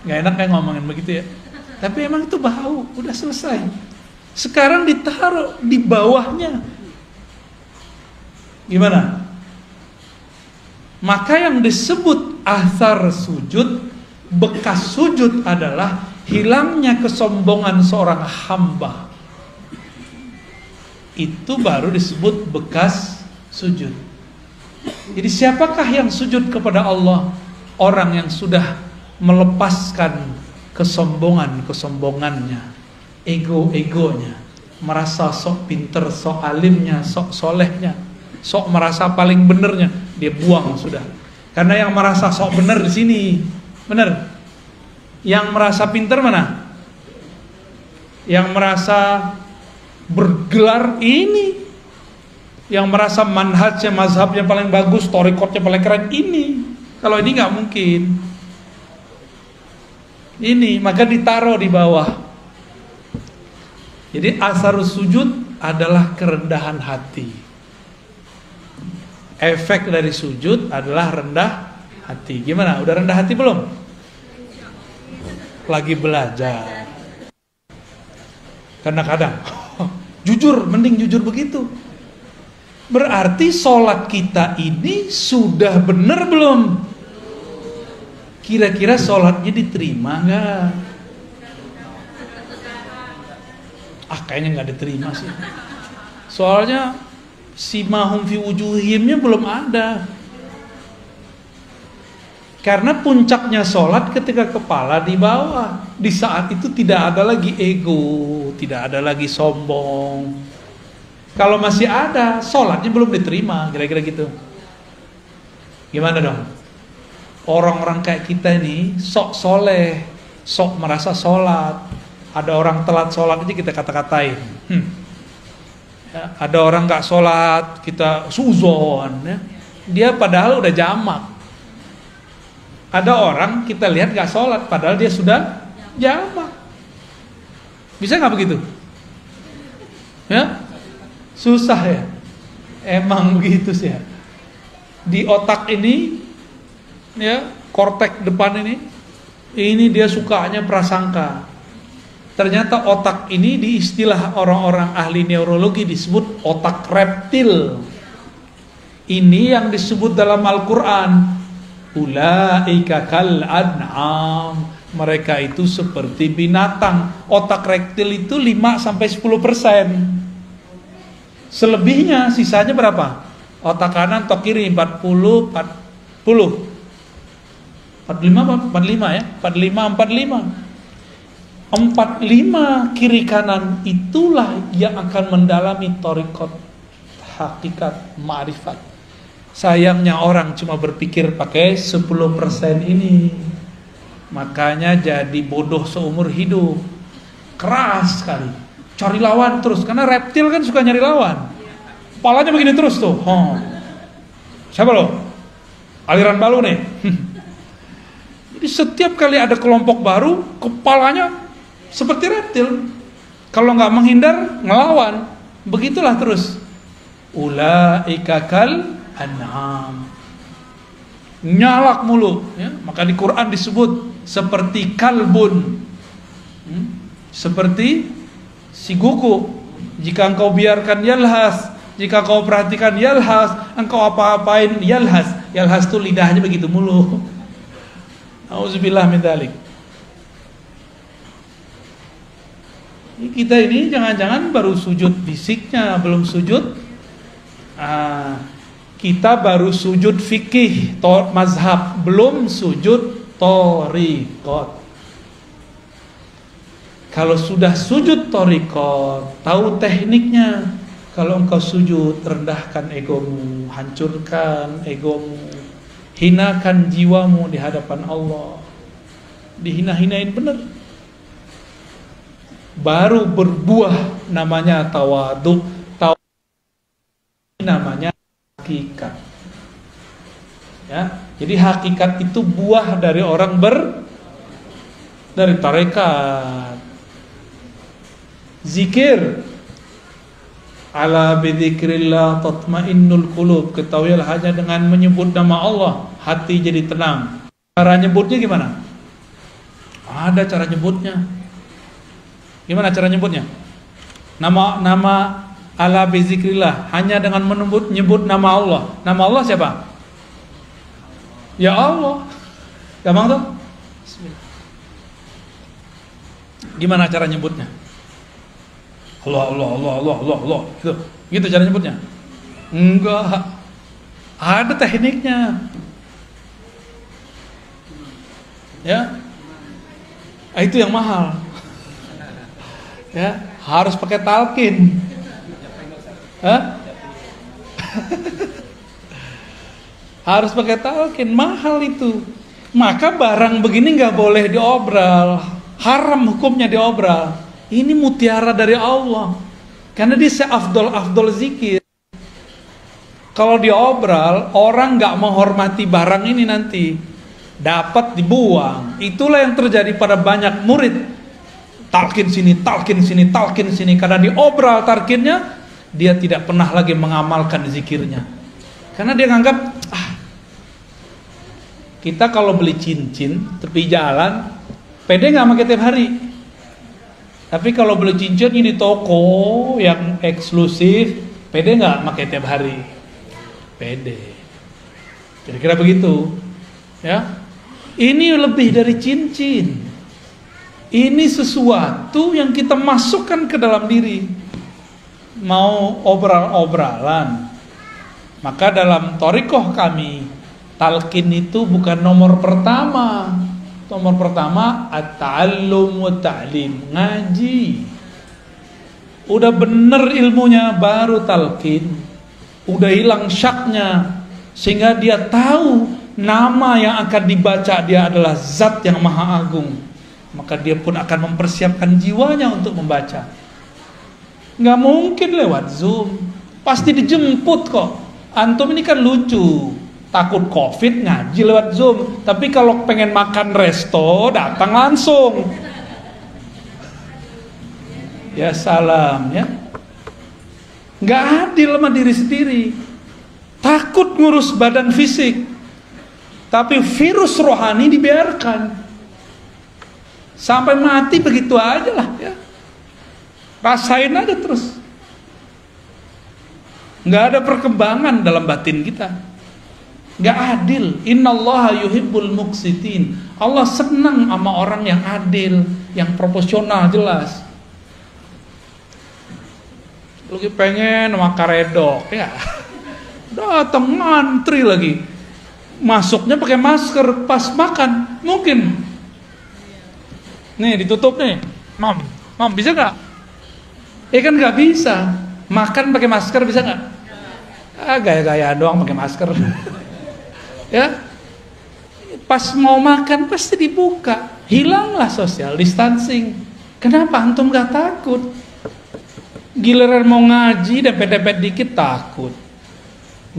Speaker 1: Nggak enak kayak ngomongin begitu ya. Tapi emang itu bau, udah selesai. Sekarang ditaruh di bawahnya. Gimana? Maka yang disebut athar sujud, bekas sujud adalah hilangnya kesombongan seorang hamba. Itu baru disebut bekas sujud. Jadi siapakah yang sujud kepada Allah? Orang yang sudah melepaskan kesombongannya. ego-egonya, merasa sok pinter, sok alimnya, sok solehnya, sok merasa paling benernya, dia buang sudah. Karena yang merasa sok bener di sini, bener. Yang merasa pinter mana? Yang merasa bergelar ini. Yang merasa manhajnya, mazhabnya paling bagus, thariqatnya paling keren ini. Kalau ini nggak mungkin. Ini maka ditaruh di bawah. Jadi asar sujud adalah kerendahan hati. Efek dari sujud adalah rendah hati. Gimana? Udah rendah hati belum? Lagi belajar. Karena kadang jujur, mending jujur begitu. Berarti sholat kita ini sudah benar belum? Kira-kira sholatnya diterima nggak? Kayaknya nggak diterima sih. Soalnya simahum fi wujuhihimnya belum ada. Karena puncaknya sholat ketika kepala di bawah. Di saat itu tidak ada lagi ego, tidak ada lagi sombong. Kalau masih ada, sholatnya belum diterima, kira-kira gitu. Gimana dong? Orang-orang kayak kita ini sok soleh, sok merasa sholat. Ada orang telat sholat aja kita kata-katain. Ya, ada orang gak sholat, kita suzon. Ya. Dia padahal udah jamak. Ada orang kita lihat gak sholat, padahal dia sudah jamak. Bisa gak begitu? Ya? Susah ya. Emang begitu sih ya. Di otak ini, ya, kortek depan ini dia sukanya prasangka. Ternyata otak ini di istilah orang-orang ahli neurologi disebut otak reptil. Ini yang disebut dalam Al-Quran, ulaika kal an'am. Mereka itu seperti binatang. Otak reptil itu 5-10%. Selebihnya, sisanya berapa? Otak kanan, otak kiri 40, 45 ya? 45. 45 kiri kanan itulah yang akan mendalami thariqat, hakikat, ma'rifat. Sayangnya orang cuma berpikir pakai 10% ini. Makanya jadi bodoh seumur hidup. Keras sekali. Cari lawan terus, karena reptil kan suka nyari lawan. Kepalanya begini terus tuh. Siapa lo? Aliran baru nih. Jadi setiap kali ada kelompok baru, kepalanya seperti reptil. Kalau nggak menghindar, ngelawan. Begitulah terus. Ulaika kal an'am. Nyalak mulu. Ya? Maka di Quran disebut seperti kalbun. Seperti si kuku, jika engkau biarkan yalhas, jika kau perhatikan yalhas, engkau apa-apain yalhas. Yalhas itu lidahnya begitu mulu. Auzubillah min dzalik. Kita ini jangan-jangan baru sujud fisiknya, belum sujud. Kita baru sujud fikih, mazhab, belum sujud thariqat. Kalau sudah sujud thariqat, tahu tekniknya. Kalau engkau sujud, rendahkan egomu, hancurkan egomu, hinakan jiwamu di hadapan Allah. Dihina-hinain benar. Baru berbuah namanya tawadhu, namanya hakikat. Ya, jadi hakikat itu buah dari orang dari tarekat. Zikir, ala bidzikrillah tatmainnul qulub. Ketahuilah hanya dengan menyebut nama Allah hati jadi tenang. Cara nyebutnya gimana? Ada cara nyebutnya. Gimana cara nyebutnya? Nama ala bidzikrillah, hanya dengan menyebut nama Allah. Nama Allah siapa? Ya Allah. Gampang tuh? Gimana cara nyebutnya? Allah. Gitu cara nyebutnya? Enggak. Ada tekniknya. Ya. Itu yang mahal. Ya, harus pakai talqin. Hah? Harus pakai talqin, mahal itu. Maka barang begini nggak boleh diobral, haram hukumnya diobral. Ini mutiara dari Allah, karena dia seafdol zikir. Kalau diobral, orang nggak menghormati barang ini nanti, dapat dibuang. Itulah yang terjadi pada banyak murid. Talqin sini, talqin sini, talqin sini. Karena diobral talqinnya, dia tidak pernah lagi mengamalkan zikirnya. Karena dia nganggap, kita kalau beli cincin tepi jalan, pede nggak pakai tiap hari. Tapi kalau beli cincinnya di toko yang eksklusif, pede nggak pakai tiap hari? Pede. Kira-kira begitu, ya. Ini lebih dari cincin. Ini sesuatu yang kita masukkan ke dalam diri. Mau obral-obralan. Maka dalam thariqah kami, talqin itu bukan nomor pertama. Nomor pertama at-ta'allum wa ta'lim, ngaji. Udah bener ilmunya baru talqin. Udah hilang syaknya, sehingga dia tahu nama yang akan dibaca dia adalah zat yang maha agung. Maka dia pun akan mempersiapkan jiwanya untuk membaca. Nggak mungkin lewat Zoom, pasti dijemput kok. Antum ini kan lucu, takut COVID ngaji lewat Zoom. Tapi kalau pengen makan resto, datang langsung. Ya salam ya. Nggak adil sama diri sendiri. Takut ngurus badan fisik, tapi virus rohani dibiarkan. Sampai mati begitu aja lah ya. Rasain aja terus. Nggak ada perkembangan dalam batin kita. Nggak adil. Innallaha yuhibbul muqsitin. Allah senang sama orang yang adil, yang proporsional, jelas. Lagi pengen sama karedok ya, datang ngantri lagi, masuknya pakai masker, pas makan mungkin nih ditutup nih, mam bisa nggak? Kan nggak bisa. Makan pakai masker bisa nggak? Gaya-gaya doang pakai masker. Ya, pas mau makan pasti dibuka, hilanglah social distancing. Kenapa antum nggak takut? Giliran mau ngaji dempet-dempet dikit takut.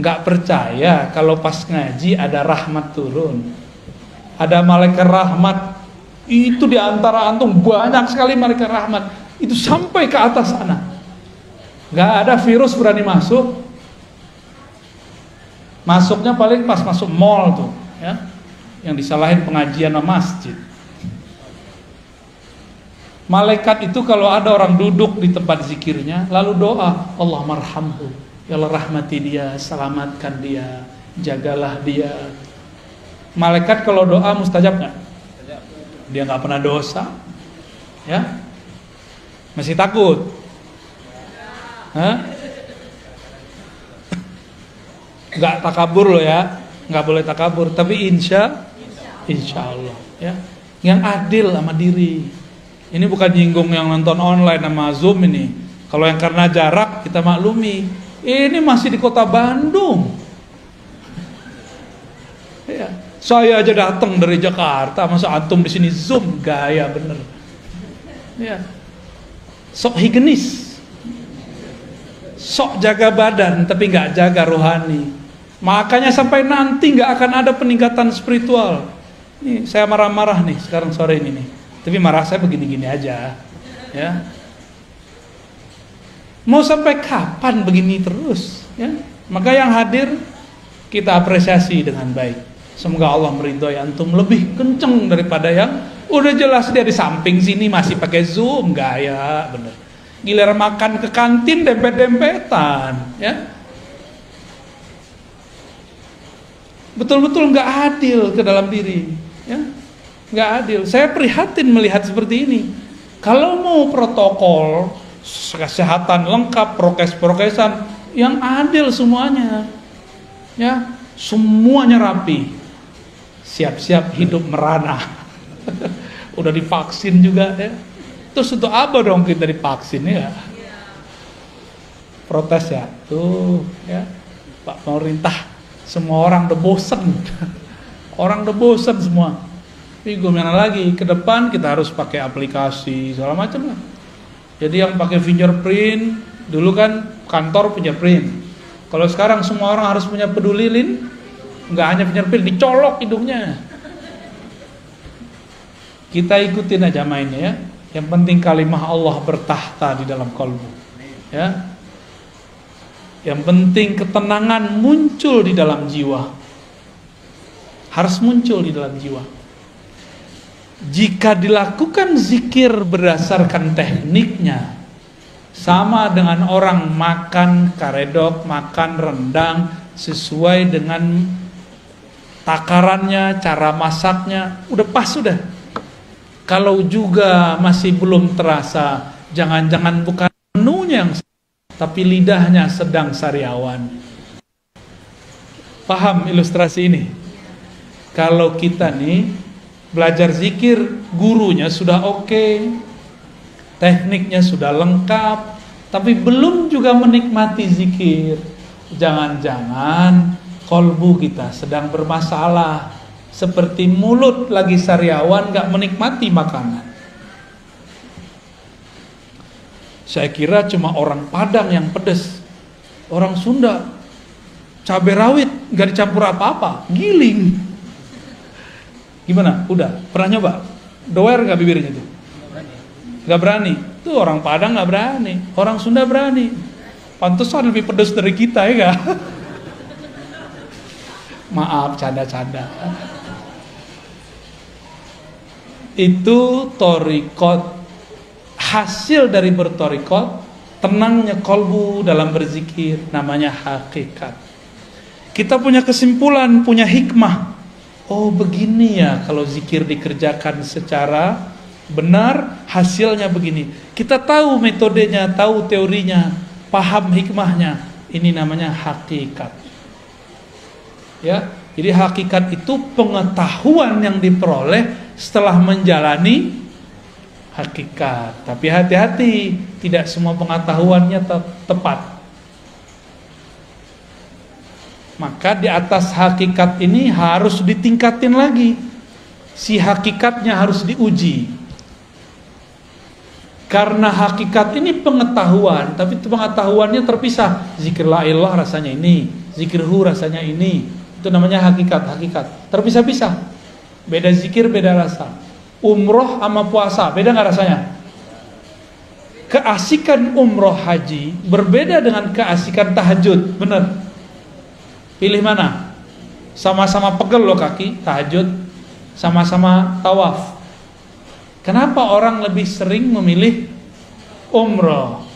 Speaker 1: Nggak percaya kalau pas ngaji ada rahmat turun, ada malaikat rahmat. Itu di antara antum banyak sekali malaikat rahmat. Itu sampai ke atas sana. Nggak ada virus berani masuk. Masuknya paling pas masuk mall tuh, ya, yang disalahin pengajian sama masjid. Malaikat itu kalau ada orang duduk di tempat zikirnya, lalu doa, Allah marhamhu, ya Allah rahmati dia, selamatkan dia, jagalah dia. Malaikat kalau doa mustajab nggak? Dia nggak pernah dosa, ya, masih takut? Hah? Nggak takabur loh ya, nggak boleh takabur, tapi insya Allah, ya, yang adil sama diri. Ini bukan nyinggung yang nonton online sama Zoom ini. Kalau yang karena jarak kita maklumi. Ini masih di kota Bandung. Ya, saya aja datang dari Jakarta, masa antum di sini Zoom, gaya bener. Ya, sok higienis, sok jaga badan, tapi nggak jaga rohani. Makanya sampai nanti nggak akan ada peningkatan spiritual. Nih saya marah-marah nih sekarang sore ini nih. Tapi marah saya begini-gini aja, ya. Mau sampai kapan begini terus, ya? Maka yang hadir kita apresiasi dengan baik. Semoga Allah meridhoi antum lebih kenceng daripada yang udah jelas dia di samping sini masih pakai Zoom, gaya bener. Giliran makan ke kantin dempet-dempetan, ya. Betul-betul nggak adil ke dalam diri, ya. Nggak adil. Saya prihatin melihat seperti ini. Kalau mau protokol kesehatan lengkap, prokes-prokesan yang adil semuanya, ya, semuanya rapi, siap-siap hidup merana. Udah divaksin juga, ya, Terus untuk apa dong kita divaksin ya? Protes ya, tuh ya Pak pemerintah, semua orang udah bosen, orang udah bosen semua. Tapi gimana lagi? Ke depan kita harus pakai aplikasi segala macam lah. Jadi yang pakai fingerprint, dulu kan kantor fingerprint. Kalau sekarang semua orang harus punya peduli lin, nggak hanya fingerprint, dicolok hidungnya. Kita ikutin aja mainnya ya. Yang penting kalimah Allah bertahta di dalam kalbu. Ya. Yang penting ketenangan muncul di dalam jiwa. Harus muncul di dalam jiwa. Jika dilakukan zikir berdasarkan tekniknya, sama dengan orang makan karedok, makan rendang sesuai dengan takarannya, cara masaknya, udah pas sudah. Kalau juga masih belum terasa, jangan-jangan bukan menunya yang, tapi lidahnya sedang sariawan. Paham ilustrasi ini? Kalau kita nih belajar zikir, gurunya sudah oke, tekniknya sudah lengkap, tapi belum juga menikmati zikir. Jangan-jangan kolbu kita sedang bermasalah, seperti mulut lagi sariawan gak menikmati makanan. Saya kira cuma orang Padang yang pedes, orang Sunda cabai rawit gak dicampur apa-apa, giling. Gimana? Udah? Pernah nyoba? Doer gak bibirnya tuh? Gak berani. Tuh orang Padang gak berani, orang Sunda berani. Pantesan lebih pedes dari kita ya gak? Maaf, canda-canda. Itu torikot. Hasil dari bertorikot, tenangnya kolbu dalam berzikir, namanya hakikat. Kita punya kesimpulan, punya hikmah. Oh begini ya kalau zikir dikerjakan secara benar, hasilnya begini. Kita tahu metodenya, tahu teorinya, paham hikmahnya. Ini namanya hakikat. Ya, jadi hakikat itu pengetahuan yang diperoleh setelah menjalani hakikat. Tapi hati-hati, tidak semua pengetahuannya tepat. Maka di atas hakikat ini harus ditingkatin lagi. Si hakikatnya harus diuji. Karena hakikat ini pengetahuan, tapi pengetahuannya terpisah. Zikir la ilallah rasanya ini, zikir hu rasanya ini. Itu namanya hakikat. Terpisah-pisah. Beda zikir, beda rasa. Umroh sama puasa, beda gak rasanya? Keasikan umroh haji berbeda dengan keasikan tahajud, bener? Pilih mana? Sama-sama pegel loh kaki, tahajud, sama-sama tawaf. Kenapa orang lebih sering memilih umroh?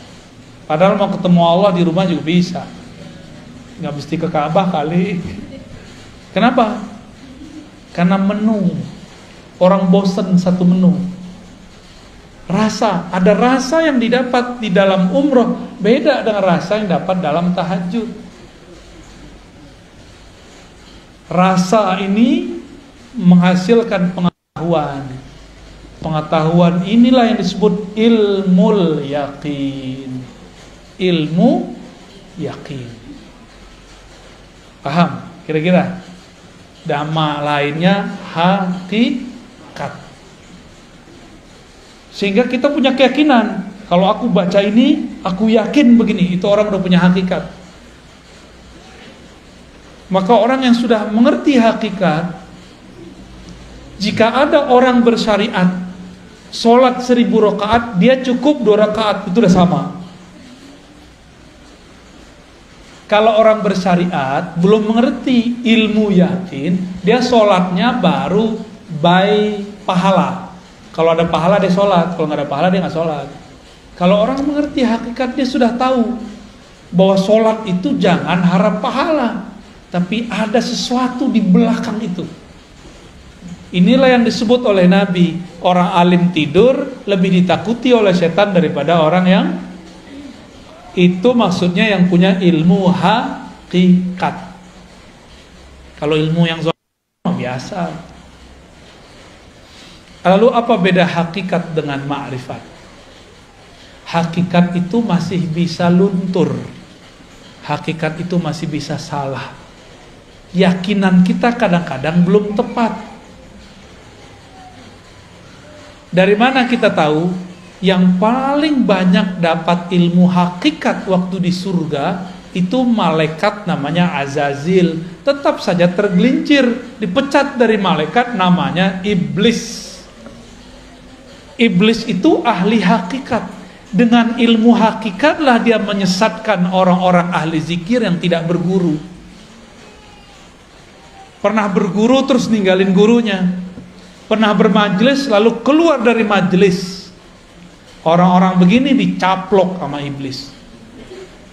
Speaker 1: Padahal mau ketemu Allah di rumah juga bisa. Gak mesti ke Ka'bah kali. Kenapa? Karena menu. Orang bosen satu menu. Rasa, ada rasa yang didapat di dalam umroh beda dengan rasa yang dapat dalam tahajud. Rasa ini menghasilkan pengetahuan. Pengetahuan inilah yang disebut ilmul yakin. Ilmu yakin. Paham? Kira-kira? Dhamma lainnya hakikat. Sehingga kita punya keyakinan, kalau aku baca ini, aku yakin begini, itu orang udah punya hakikat. Maka orang yang sudah mengerti hakikat, jika ada orang bersyariat sholat 1000 rakaat, dia cukup 2 rakaat, itu udah sama. Kalau orang bersyariat belum mengerti ilmu yakin, dia sholatnya baru by pahala. Kalau ada pahala dia sholat, kalau nggak ada pahala dia nggak sholat. Kalau orang mengerti hakikat, dia sudah tahu bahwa sholat itu jangan harap pahala, tapi ada sesuatu di belakang itu. Inilah yang disebut oleh Nabi, orang alim tidur lebih ditakuti oleh setan daripada orang yang itu, maksudnya yang punya ilmu hakikat. Kalau ilmu yang zahir biasa. Lalu apa beda hakikat dengan ma'rifat? hakikat itu masih bisa luntur. Hakikat itu masih bisa salah. Keyakinan kita kadang-kadang belum tepat. Dari mana kita tahu? Yang paling banyak dapat ilmu hakikat waktu di surga itu malaikat namanya Azazil. Tetap saja tergelincir, dipecat dari malaikat namanya iblis. Iblis itu ahli hakikat. Dengan ilmu hakikatlah dia menyesatkan orang-orang ahli zikir yang tidak berguru. Pernah berguru terus ninggalin gurunya. Pernah bermajelis lalu keluar dari majelis. Orang-orang begini dicaplok sama iblis.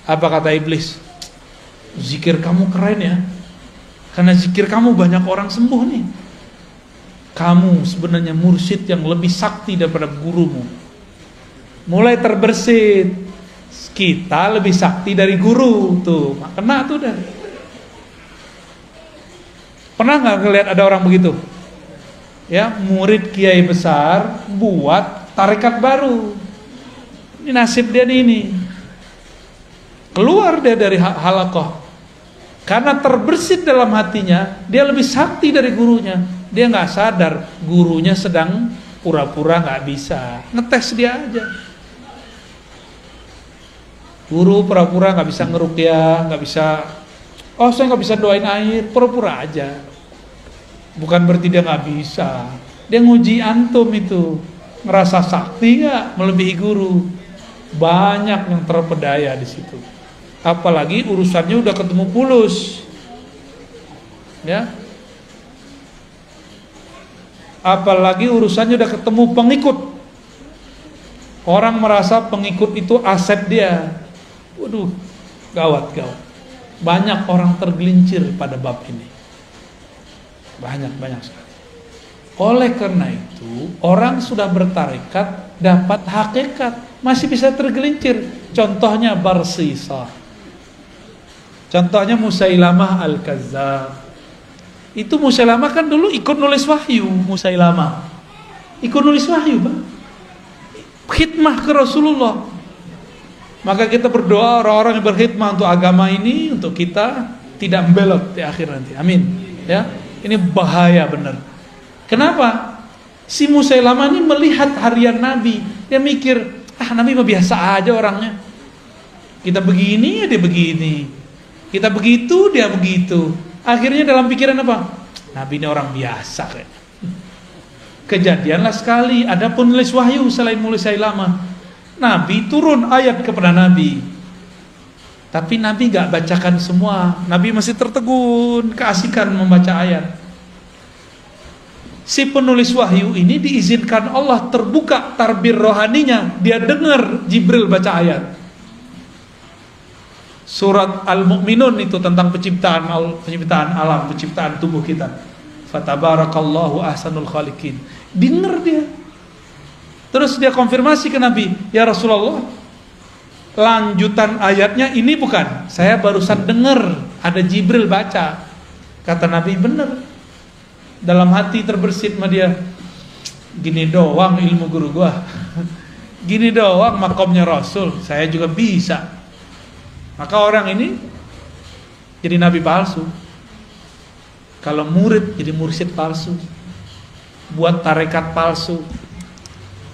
Speaker 1: Apa kata iblis? Zikir kamu keren ya. Karena zikir kamu banyak orang sembuh nih. Kamu sebenarnya mursyid yang lebih sakti daripada gurumu. Mulai terbersit. Kita lebih sakti dari guru. Tuh, kena tuh dah. Pernah gak ngeliat ada orang begitu? Ya, murid kiai besar buat tarekat baru. Ini nasib dia nih ini. Keluar dia dari halaqah. Karena terbersit dalam hatinya, dia lebih sakti dari gurunya. Dia nggak sadar gurunya sedang pura-pura nggak bisa, ngetes dia aja. Guru pura-pura nggak bisa ngeruqyah, nggak bisa. Oh, saya nggak bisa doain air, pura-pura aja. Bukan berarti dia nggak bisa. Dia nguji antum itu, ngerasa sakti nggak melebihi guru. Banyak yang terpedaya di situ. Apalagi urusannya udah ketemu pulus, ya. Apalagi urusannya udah ketemu pengikut. Orang merasa pengikut itu aset dia. Waduh, gawat. Banyak orang tergelincir pada bab ini. Banyak sekali. Oleh karena itu, orang sudah bertarekat dapat hakikat, masih bisa tergelincir. Contohnya Barsisa. Contohnya Musailamah Al-Kazzab. Itu Musailamah kan dulu ikut nulis wahyu. Musailamah ikut nulis wahyu, Bang. Khidmah ke Rasulullah. Maka kita berdoa orang-orang yang berkhidmah untuk agama ini, untuk kita tidak membelot di akhir nanti. Amin. Ya, ini bahaya benar. Kenapa? Si Musailamah ini melihat harian Nabi. Dia mikir, Nabi mah biasa aja orangnya. Kita begini, dia begini. Kita begitu, dia begitu. Akhirnya dalam pikiran apa? Nabi ini orang biasa kayak. Kejadianlah sekali, ada penulis wahyu selain Musailamah. Nabi turun ayat kepada Nabi. Tapi Nabi gak bacakan semua. Nabi masih tertegun, keasikan membaca ayat. Si penulis wahyu ini diizinkan Allah terbuka tarbir rohaninya. Dia dengar Jibril baca ayat. Surat Al-Mu'minun itu tentang penciptaan alam, penciptaan tubuh kita. Fatabarakallahu ahsanul khaliqin. Dengar dia. Terus dia konfirmasi ke Nabi, ya Rasulullah, lanjutan ayatnya ini bukan? Saya barusan dengar ada Jibril baca. Kata Nabi, benar. Dalam hati terbersit sama dia, gini doang ilmu guru gua. Gini doang makomnya Rasul, saya juga bisa. Maka orang ini jadi nabi palsu. Kalau murid jadi mursyid palsu. Buat tarekat palsu.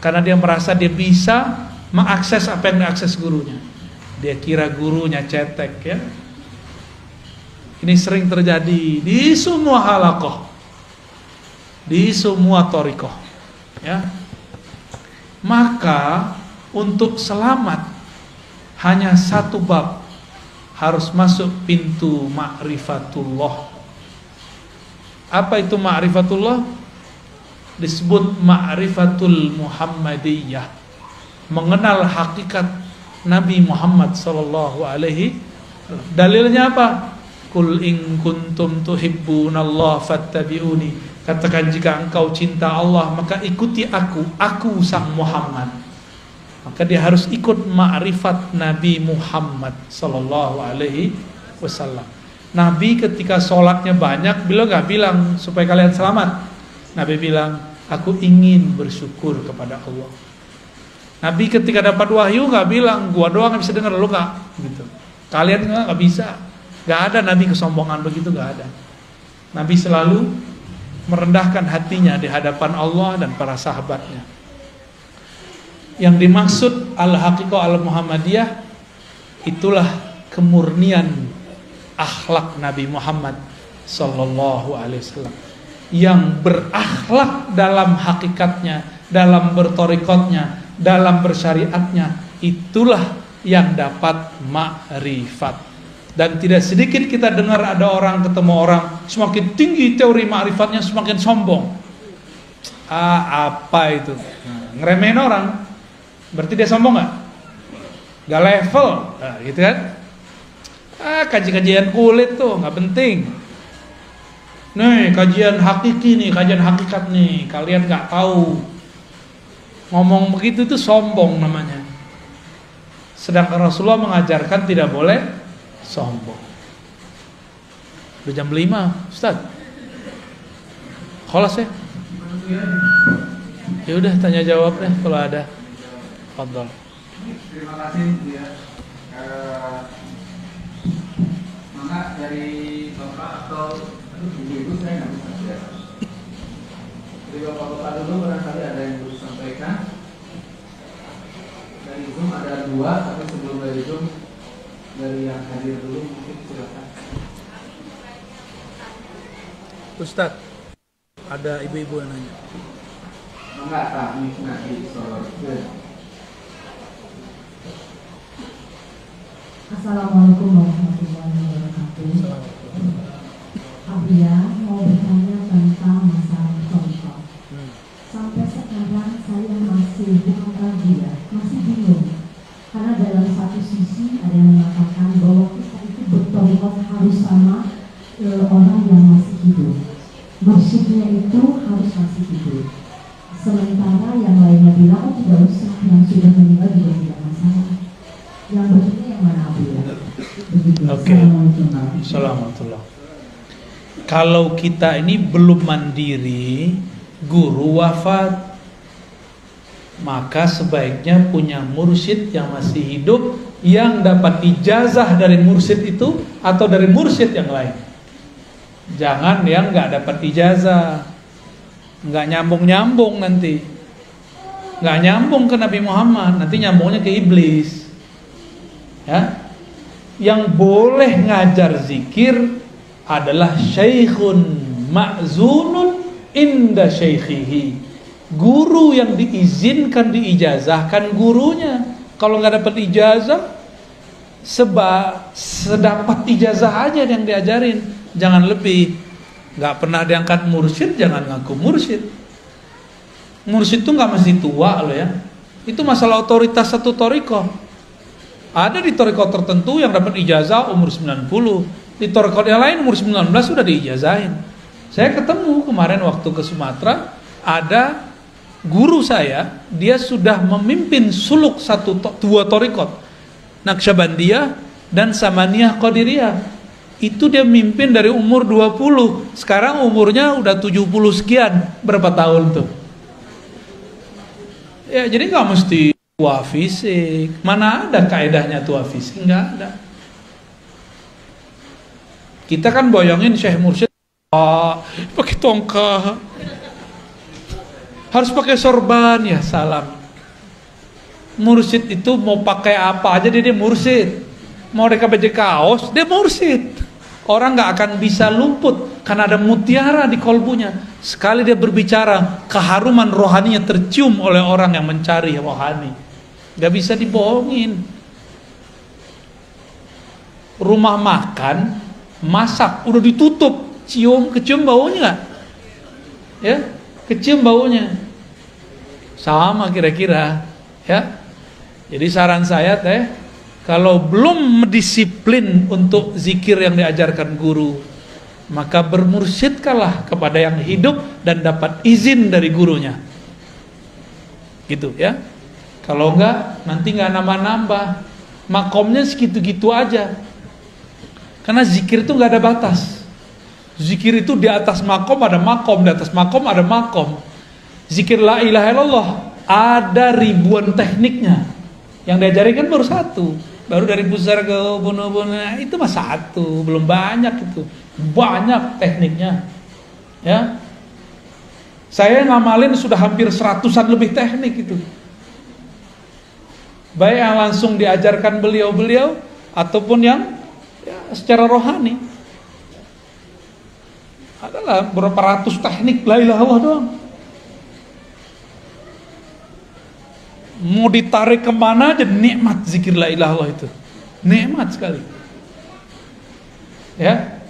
Speaker 1: Karena dia merasa dia bisa mengakses apa yang diakses gurunya. Dia kira gurunya cetek, ya. Ini sering terjadi di semua halaqah, di semua thariqah, ya. Maka untuk selamat hanya satu bab, harus masuk pintu ma'rifatullah. Apa itu ma'rifatullah? Disebut ma'rifatul Muhammadiyah, mengenal hakikat Nabi Muhammad sallallahu alaihi wasallam. Dalilnya apa? Qul in kuntum tuhibbunallaha fattabi'uni. Katakan jika engkau cinta Allah maka ikuti aku sang Muhammad. Maka dia harus ikut ma'rifat Nabi Muhammad sallallahu alaihi wasallam. Nabi ketika sholatnya banyak, beliau gak bilang supaya kalian selamat. Nabi bilang, aku ingin bersyukur kepada Allah. Nabi ketika dapat wahyu nggak bilang gua doang yang bisa dengar, lu nggak gitu. Kalian nggak bisa. Nggak ada Nabi kesombongan begitu, nggak ada. Nabi selalu merendahkan hatinya di hadapan Allah dan para sahabatnya. Yang dimaksud al-haqiqah al-Muhammadiyah itulah kemurnian akhlak Nabi Muhammad sallallahu alaihi wasallam yang berakhlak dalam hakikatnya, dalam bertorikotnya, dalam bersyariatnya, itulah yang dapat ma'rifat. Dan tidak sedikit kita dengar ada orang ketemu orang semakin tinggi teori ma'rifatnya semakin sombong. Apa itu? Ngeremehin orang, berarti dia sombong nggak? Gak level, gitu kan? Kajian kulit tuh nggak penting. Nih kajian hakiki nih, kajian hakikat nih, kalian nggak tahu. Ngomong begitu tuh sombong namanya. Sedangkan Rasulullah mengajarkan tidak boleh sombong. Udah jam 5, Ustaz. Kholas ya? Ya udah tanya jawab deh kalau ada. Fadhol.
Speaker 2: Terima kasih ya. Maka dari Bapak atau Ibu saya nggak bisa lihat. Dari Bapak-bapak dulu barangkali ada yang perlu sampaikan. Dari Zoom ada 2, tapi sebelum dari Zoom dari yang hadir dulu mungkin silakan.
Speaker 1: Ustaz, ada ibu-ibu yang nanya.
Speaker 2: Enggak, kami nanti sore.
Speaker 3: Assalamualaikum warahmatullahi wabarakatuh. Abia mau bertanya tentang masalah contoh. Sampai sekarang saya masih bukan ragu ya, masih bingung. Karena dalam satu sisi ada yang mengatakan bahwa kita itu bertorikot harus sama orang yang masih hidup. Mursyidnya itu harus masih hidup. Sementara yang lainnya bilang oh tidak usah, yang sudah meninggal juga tidak masalah. Yang begini yang mana Abu ya?
Speaker 1: Oke. Assalamualaikum. Kalau kita ini belum mandiri, guru wafat, maka sebaiknya punya mursyid yang masih hidup, yang dapat ijazah dari mursyid itu atau dari mursyid yang lain. Jangan yang nggak dapat ijazah, nggak nyambung nanti, nggak nyambung ke Nabi Muhammad, nanti nyambungnya ke iblis. Ya, yang boleh ngajar zikir adalah syaikhun ma'zunun inda syaikhihi, guru yang diizinkan diijazahkan gurunya. Kalau nggak dapat ijazah, sedapat ijazah aja yang diajarin, jangan lebih. Nggak pernah diangkat mursyid, jangan ngaku mursyid. Mursyid itu nggak mesti tua loh ya, itu masalah otoritas satu thariqah. Ada di thariqah tertentu yang dapat ijazah umur 90, di thariqah yang lain umur 19 sudah diijazahin. Saya ketemu kemarin waktu ke Sumatera, ada guru saya, dia sudah memimpin suluk dua thariqah, Naqsyabandiyah dan Samaniyah Qadiriyah. Itu dia mimpin dari umur 20, sekarang umurnya udah 70 sekian, berapa tahun tuh? Ya jadi nggak mesti tua fisik. Mana ada kaedahnya tua fisik? Nggak ada. Kita kan bayangin Syekh Mursyid pakai tongkat, harus pakai sorban, ya salam. Mursyid itu mau pakai apa aja dia mursyid. Mau mereka baju kaos, dia mursyid. Orang nggak akan bisa luput karena ada mutiara di kolbunya. Sekali dia berbicara, keharuman rohaninya tercium oleh orang yang mencari rohani. Gak bisa dibohongin. Rumah makan, masak, udah ditutup, kecium baunya nggak? Ya, kecium baunya. Sama kira-kira, ya. Jadi saran saya kalau belum disiplin untuk zikir yang diajarkan guru, maka bermursyidkanlah kepada yang hidup dan dapat izin dari gurunya. Gitu ya. Kalau enggak, nanti enggak nambah-nambah. Makomnya segitu-gitu aja. Karena zikir itu enggak ada batas. Zikir itu di atas makom ada makom, di atas makom ada makom. Zikir la ilaha illallah Ada ribuan tekniknya. Yang diajarin kan baru satu. Baru dari pusar ke ubun-ubun, itu mah satu, belum banyak itu. Banyak tekniknya. Ya. Saya ngamalin sudah hampir 100-an lebih teknik itu. Baik yang langsung diajarkan beliau-beliau ataupun yang ya, secara rohani. Adalah berapa ratus teknik la ilaha illallah doang. Mau ditarik kemana aja nikmat zikir la ilaha illallah itu. Nikmat sekali. Ya.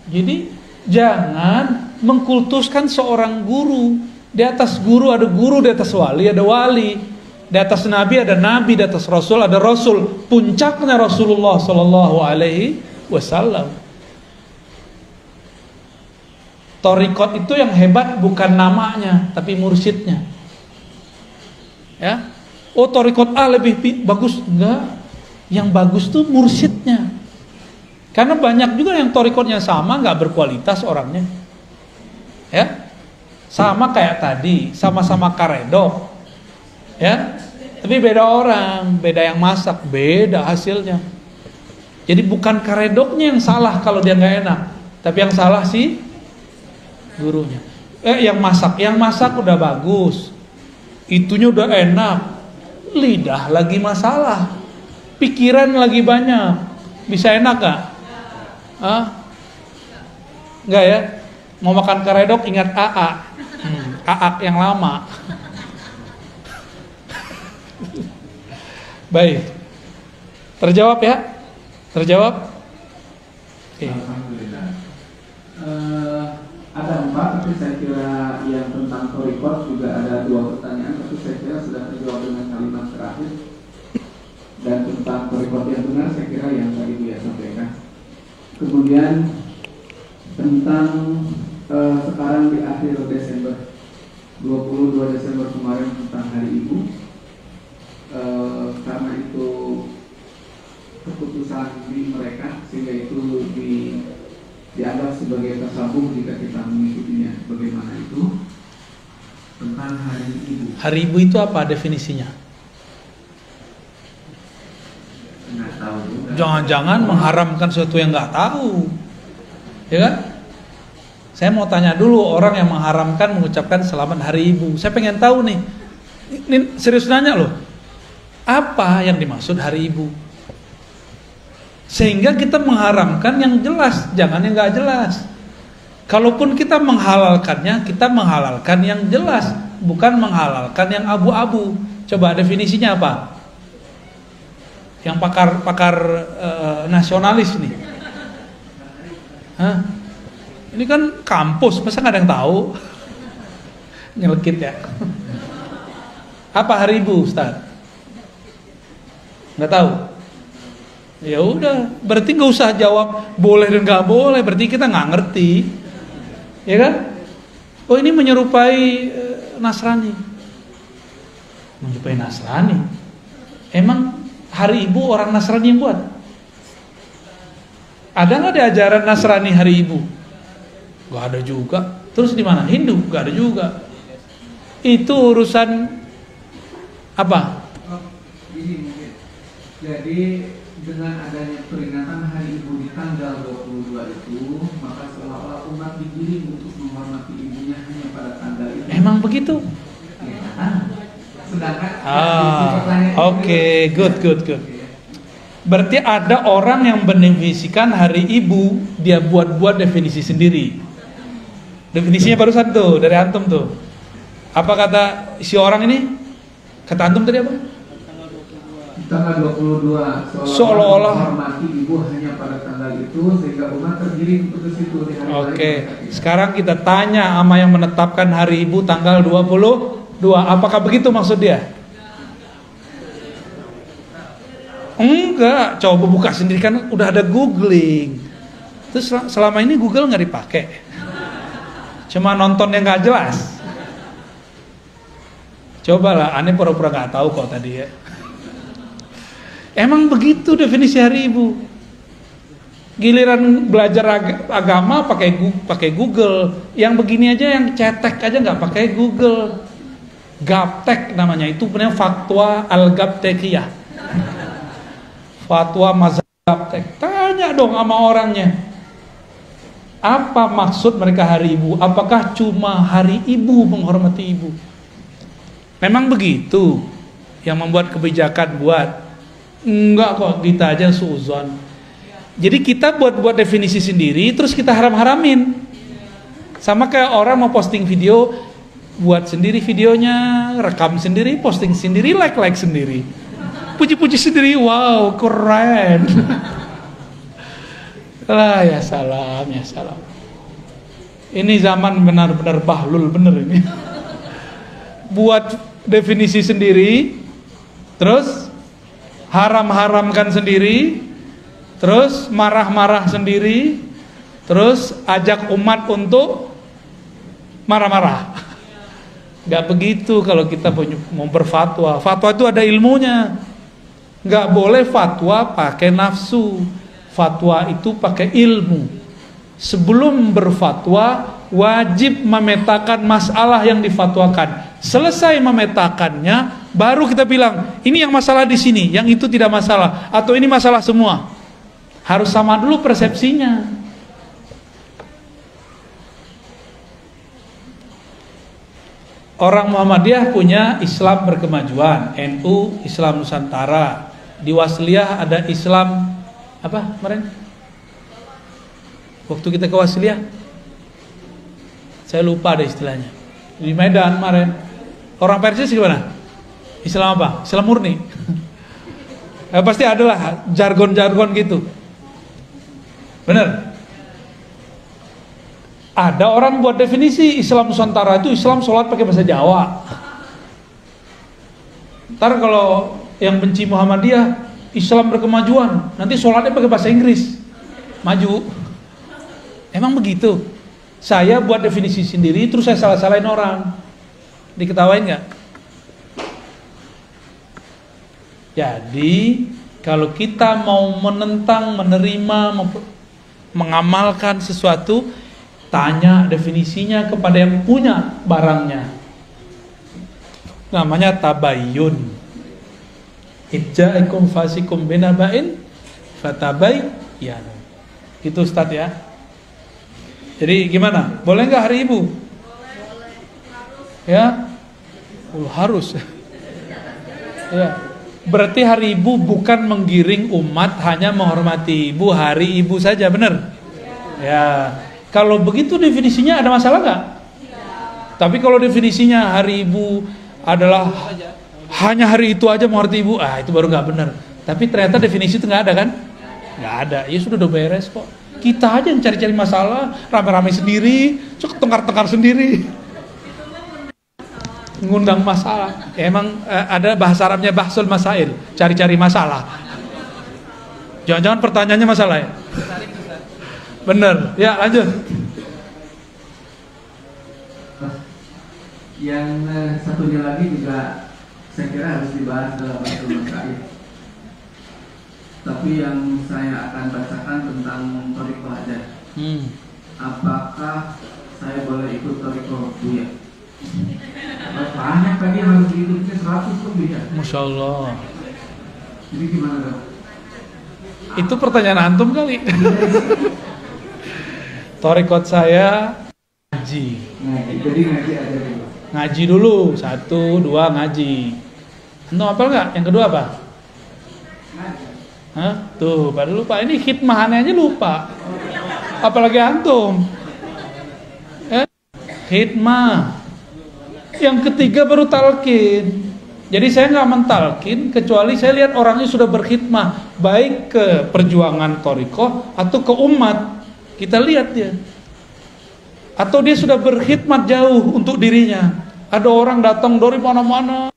Speaker 1: Jadi jangan mengkultuskan seorang guru. Di atas guru ada guru, di atas wali ada wali. Di atas nabi ada nabi, di atas rasul ada rasul. Puncaknya Rasulullah sallallahu alaihi wasallam. Torikot itu yang hebat bukan namanya, tapi mursyidnya. Ya. Oh, torikot A lebih bagus, enggak. Yang bagus tuh mursyidnya. Karena banyak juga yang torikotnya sama, enggak berkualitas orangnya. Ya. Sama kayak tadi, sama-sama karedok. Ya. Tapi beda orang, beda yang masak, beda hasilnya. Jadi bukan karedoknya yang salah kalau dia enggak enak, tapi yang salah sih gurunya. Yang masak udah bagus. Itunya udah enak. Lidah lagi masalah. Pikiran lagi banyak. Bisa enak gak? Enggak ya? Mau makan karedok ingat AA. AA yang lama. Baik. Terjawab ya? Terjawab? Oke.
Speaker 2: Alhamdulillah. Ada 4, tapi saya kira yang tentang torikot juga ada 2 pertanyaan, tapi saya kira sudah terjawab dengan kalimat terakhir. Dan tentang torikot yang benar saya kira yang tadi dia sampaikan. Kemudian tentang sekarang di akhir Desember, 22 Desember kemarin tentang Hari Ibu, karena itu keputusan di mereka sehingga itu dianggap sebagai tersambung jika kita mengikutinya. Bagaimana itu tentang Hari Ibu?
Speaker 1: Hari Ibu itu apa definisinya?
Speaker 2: Nggak tahu juga.
Speaker 1: Jangan-jangan mengharamkan sesuatu yang nggak tahu, ya kan? Saya mau tanya dulu orang yang mengharamkan mengucapkan selamat Hari Ibu. Saya pengen tahu nih, ini serius nanya loh, apa yang dimaksud Hari Ibu? Sehingga kita mengharamkan yang jelas, jangan yang nggak jelas. Kalaupun kita menghalalkannya, kita menghalalkan yang jelas, bukan menghalalkan yang abu-abu. Coba definisinya apa? Yang pakar nasionalis nih. Hah? Ini kan kampus, masa nggak ada yang tahu? Nyelekit ya. Apa Hari Ibu, Ustaz? Nggak tahu. Ya udah, berarti nggak usah jawab boleh dan nggak boleh, berarti kita nggak ngerti, ya kan? Oh ini menyerupai Nasrani, menyerupai Nasrani. Emang Hari Ibu orang Nasrani yang buat? Ada nggak di ajaran Nasrani Hari Ibu? Nggak ada juga. Terus di mana? Hindu? Nggak ada juga. Itu urusan apa?
Speaker 2: Ini mungkin. Jadi dengan adanya peringatan Hari Ibu di tanggal 22 itu, maka seolah-olah umat digiring untuk menghormati ibunya hanya pada tanggal itu.
Speaker 1: Emang begitu?
Speaker 2: Ya. Sedangkan
Speaker 1: oke, good. Berarti ada orang yang mendefinisikan Hari Ibu, dia buat definisi sendiri. Definisinya barusan tuh dari antum tuh. Apa kata si orang ini? Kata antum tadi apa?
Speaker 2: Tanggal 22
Speaker 1: seolah-olah
Speaker 2: menghormati ibu hanya pada tanggal itu sehingga umat tergiring untuk ke situ di hari
Speaker 1: Oke. Sekarang kita tanya sama yang menetapkan Hari Ibu tanggal 22, apakah begitu maksud dia? Enggak, coba buka sendiri kan udah ada googling. Terus selama ini Google nggak dipakai, cuma nonton yang nggak jelas. Cobalah, aneh pura-pura nggak tahu kok tadi ya. Emang begitu definisi Hari Ibu. Giliran belajar agama pakai Google, yang begini aja yang cetek aja nggak pakai Google. Gaptek namanya, itu benar fatwa al-Gaptekiyah. Fatwa mazhab Gaptek. Tanya dong sama orangnya. Apa maksud mereka hari ibu? Apakah cuma hari ibu menghormati ibu? Memang begitu yang membuat kebijakan buat? Enggak kok, kita aja suuzon. Jadi kita buat definisi sendiri, terus kita haram-haramin. Sama kayak orang mau posting video, buat sendiri videonya, rekam sendiri, posting sendiri, like sendiri, puji-puji sendiri, wow keren. Lah ya salam, ya salam. Ini zaman benar-benar bahlul bener ini. Buat definisi sendiri, terus haram-haramkan sendiri, terus marah-marah sendiri, terus ajak umat untuk marah-marah. Gak begitu kalau kita mau berfatwa. Fatwa itu ada ilmunya. Gak boleh fatwa pakai nafsu. Fatwa itu pakai ilmu. Sebelum berfatwa wajib memetakan masalah yang difatwakan. Selesai memetakannya, baru kita bilang ini yang masalah di sini, yang itu tidak masalah, atau ini masalah semua. Harus sama dulu persepsinya. Orang Muhammadiyah punya Islam berkemajuan, NU Islam Nusantara. Di Wasliyah ada Islam apa kemarin? Waktu kita ke Wasliyah, saya lupa ada istilahnya. Di Medan kemarin, orang Persis gimana? Islam apa? Islam murni. Pasti adalah jargon-jargon gitu. Bener. Ada orang buat definisi Islam Nusantara itu Islam sholat pakai bahasa Jawa. Ntar kalau yang benci Muhammadiyah, Islam berkemajuan, nanti sholatnya pakai bahasa Inggris, maju. Emang begitu? Saya buat definisi sendiri, terus saya salah-salahin orang, diketawain nggak? Jadi kalau kita mau menentang, menerima, mengamalkan sesuatu, tanya definisinya kepada yang punya barangnya. Namanya tabayyun. Idjaikum fasikum binaba'in fatabayyanu. Itu Ustaz ya. Jadi gimana? Boleh nggak hari ibu? Boleh. Ya? Harus. Ya. Berarti hari ibu bukan menggiring umat hanya menghormati ibu, hari ibu saja, benar? Ya. Kalau begitu definisinya ada masalah nggak? Tapi kalau definisinya hari ibu adalah hanya hari itu aja menghormati ibu, itu baru nggak benar. Tapi ternyata definisi itu nggak ada kan? Nggak ada. Ya sudah udah beres kok. Kita aja yang cari-cari masalah, rame-rame sendiri, tengkar-tengkar sendiri, ngundang masalah. Emang ada bahasa Arabnya bahsul masail, cari-cari masalah. Jangan-jangan pertanyaannya masalah ya? Bener, ya lanjut.
Speaker 2: Yang satunya lagi juga saya kira harus dibahas dalam Baitul Masail. Tapi yang saya akan bacakan tentang thariqah aja. Apakah saya boleh ikut thariqah Buya? Banyak tadi harus diikutnya 100 lebih ya.
Speaker 1: Masya Allah.
Speaker 2: Jadi gimana dong?
Speaker 1: Itu pertanyaan antum kali. Thariqah saya ngaji.
Speaker 2: Jadi ngaji aja dulu.
Speaker 1: Ngaji dulu, 1, 2 ngaji. Antum hafal nggak? Yang kedua apa? Hah? Tuh, pada lupa. Ini khidmahannya aja lupa. Apalagi antum. Khidmah. Yang ketiga baru talqin. Jadi saya nggak mentalkin kecuali saya lihat orangnya sudah berkhidmah baik ke perjuangan thariqah atau ke umat. Kita lihat dia. Atau dia sudah berkhidmat jauh untuk dirinya. Ada orang datang dari mana-mana.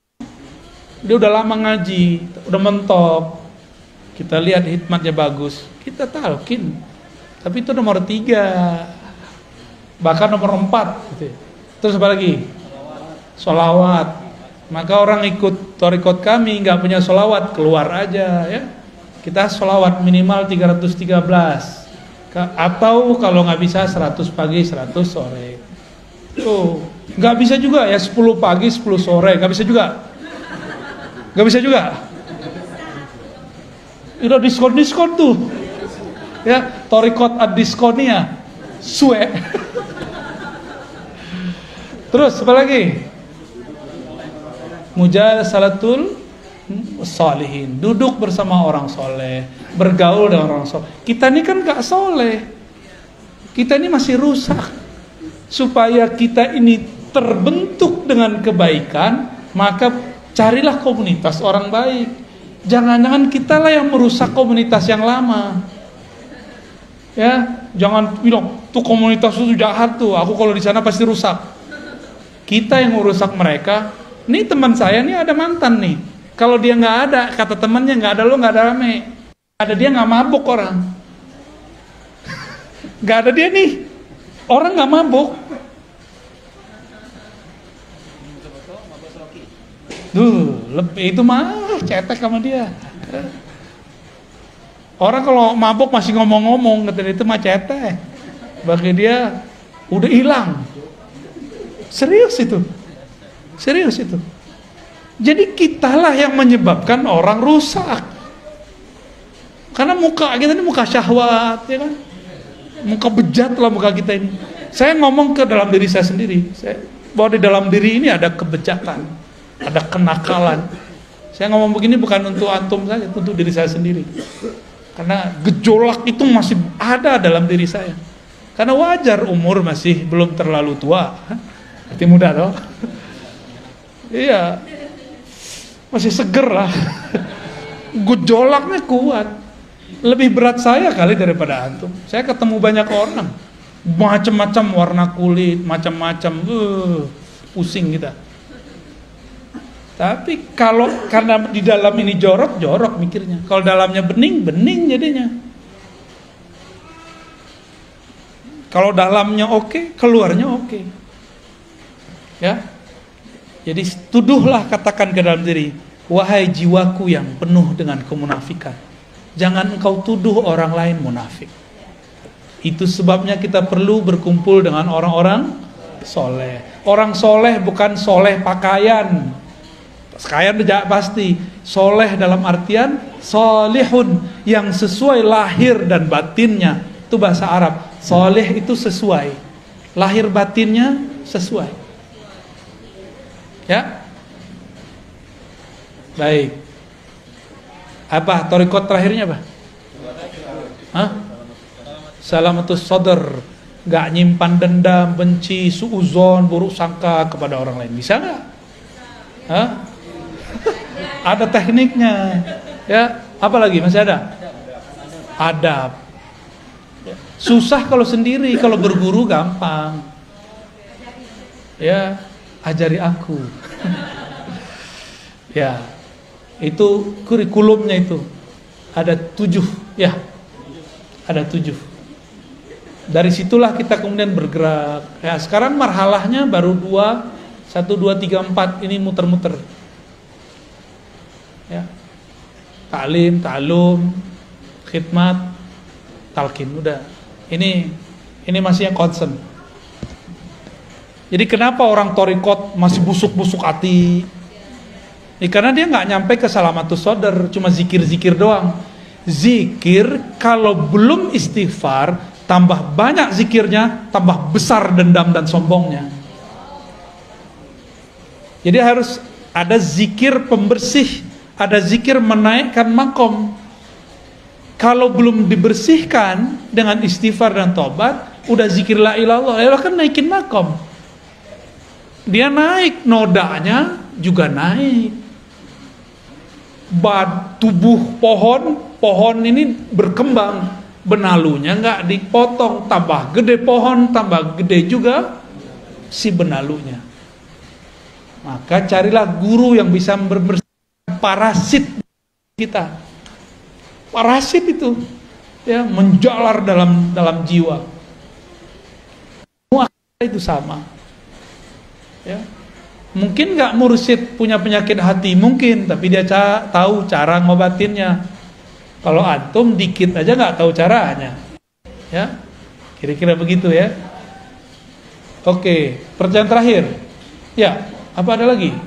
Speaker 1: Dia udah lama ngaji, udah mentok. Kita lihat hikmatnya bagus, kita talqin. Tapi itu nomor 3, bahkan nomor 4 gitu. Terus apa lagi? Sholawat. Maka orang ikut thariqat kami nggak punya sholawat, keluar aja ya. Kita sholawat minimal 313. Atau kalau nggak bisa 100 pagi 100 sore. Tuh, nggak bisa juga ya 10 pagi 10 sore, nggak bisa juga. Nggak bisa juga. Udah diskon tuh. Ya, torikot ad-diskonia. Suwe. Terus apa lagi? Mujalasalatul sholihin, duduk bersama orang soleh, bergaul dengan orang soleh. Kita ini kan gak soleh, kita ini masih rusak. Supaya kita ini terbentuk dengan kebaikan, maka carilah komunitas orang baik. Jangan-jangan kita lah yang merusak komunitas yang lama. Ya, jangan bilang tuh komunitas itu jahat tuh, aku kalau di sana pasti rusak. Kita yang merusak mereka. Nih teman saya nih ada mantan nih. Kalau dia nggak ada, kata temannya nggak ada lo nggak ada rame. Ada dia nggak mabuk orang. Nggak ada dia nih, orang nggak mabuk. Lebih itu mah cetek sama dia. Orang kalau mabuk masih ngomong-ngomong, kata itu mah cetek. Bagi dia udah hilang. Serius itu. Jadi kitalah yang menyebabkan orang rusak. Karena muka kita ini muka syahwat, ya kan? Muka bejat lah muka kita ini. Saya ngomong ke dalam diri saya sendiri. Bahwa di dalam diri ini ada kebejatan, ada kenakalan. Saya ngomong begini bukan untuk antum saja, untuk diri saya sendiri. Karena gejolak itu masih ada dalam diri saya. Karena wajar umur masih belum terlalu tua, masih muda toh. Iya, masih seger lah. Gejolaknya kuat. Lebih berat saya kali daripada antum. Saya ketemu banyak orang, macam-macam warna kulit, macam-macam, pusing kita. Tapi kalau karena di dalam ini jorok mikirnya. Kalau dalamnya bening jadinya. Kalau dalamnya oke, keluarnya oke. Ya. Jadi tuduhlah, katakan ke dalam diri, wahai jiwaku yang penuh dengan kemunafikan, jangan engkau tuduh orang lain munafik. Itu sebabnya kita perlu berkumpul dengan orang-orang soleh. Orang soleh bukan soleh pakaian. Pakaian tidak pasti. Soleh dalam artian solihun, yang sesuai lahir dan batinnya. Itu bahasa Arab. Soleh itu sesuai, lahir batinnya sesuai. Ya, baik. Apa torikot terakhirnya apa? Hah? Salamatus sadar, nggak nyimpan dendam, benci, suuzon, buruk sangka kepada orang lain. Bisa nggak? Hah? Ada tekniknya. Ya, apa lagi? Masih ada? Adab. Susah kalau sendiri, kalau berguru gampang. Ya, ajari aku. Ya, itu kurikulumnya itu ada 7, ya, ada 7. Dari situlah kita kemudian bergerak. Ya, sekarang marhalahnya baru 2, 1, 2, 3, 4 ini muter-muter. Ya, taklim, ta'alum, khidmat, talqin, udah. Ini masih yang concern. Jadi kenapa orang torikot masih busuk-busuk hati? Karena dia nggak nyampe ke salamatus sodar, cuma zikir-zikir doang. Zikir kalau belum istighfar, tambah banyak zikirnya, tambah besar dendam dan sombongnya. Jadi harus ada zikir pembersih, ada zikir menaikkan makom. Kalau belum dibersihkan dengan istighfar dan tobat, udah zikir la ilaha illallah kan naikin makom. Dia naik, nodanya juga naik. Tubuh pohon ini berkembang, benalunya nggak dipotong, tambah gede pohon, tambah gede juga si benalunya. Maka carilah guru yang bisa membersihkan parasit kita. Parasit itu ya menjalar dalam jiwa. Semua itu sama. Ya. Mungkin nggak mursyid punya penyakit hati, mungkin, tapi dia tahu cara ngobatinnya. Kalau antum dikit aja nggak tahu caranya, ya, kira-kira begitu ya. Oke, pertanyaan terakhir. Ya, apa ada lagi?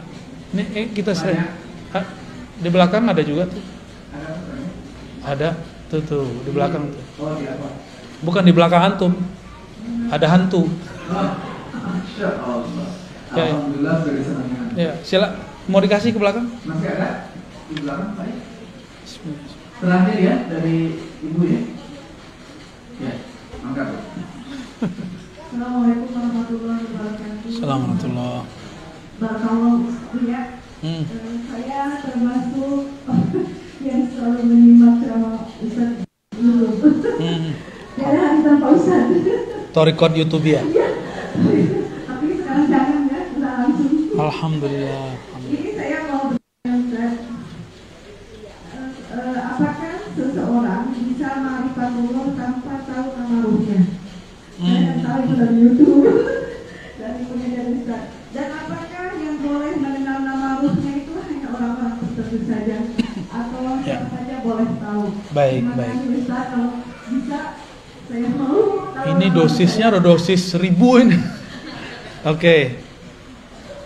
Speaker 1: Ini kita sering. Di belakang ada juga tuh. Ada tuh di belakang tuh.
Speaker 2: Oh, di apa?
Speaker 1: Bukan di belakang antum. Ada hantu.
Speaker 2: Masya Allah.
Speaker 1: Ya, ya.
Speaker 2: Alhamdulillah dari senangnya.
Speaker 1: Ya, sila. Mau dikasih ke belakang?
Speaker 2: Masih ada di belakang, Pak? Terakhir ya dari Ibu ya. Ya, angkat.
Speaker 3: Assalamualaikum warahmatullahi wabarakatuh.
Speaker 1: Assalamualaikum.
Speaker 3: Barakallahu ya. Saya termasuk yang selalu menyimak ceramah Ustaz dulu. Karena hari tanpa Ustaz.
Speaker 1: Torikot YouTube ya.
Speaker 3: Iya. Tapi sekarang jangan ya, udah langsung.
Speaker 1: Alhamdulillah.
Speaker 3: Ini saya mau bertanya Ustaz. Apakah seseorang bisa ma'rifatullah tanpa tahu nama ruhnya? Saya tahu itu dari YouTube, dari pengajian Ustaz. Dan apakah yang boleh mengenal nama ruhnya itu hanya orang-orang tertentu saja, atau siapa saja boleh tahu?
Speaker 1: Baik,
Speaker 3: Terima
Speaker 1: baik.
Speaker 3: kasih Ustaz, kalau bisa saya mau tahu.
Speaker 1: Ini dosisnya ada dosis 1000 ini. Oke.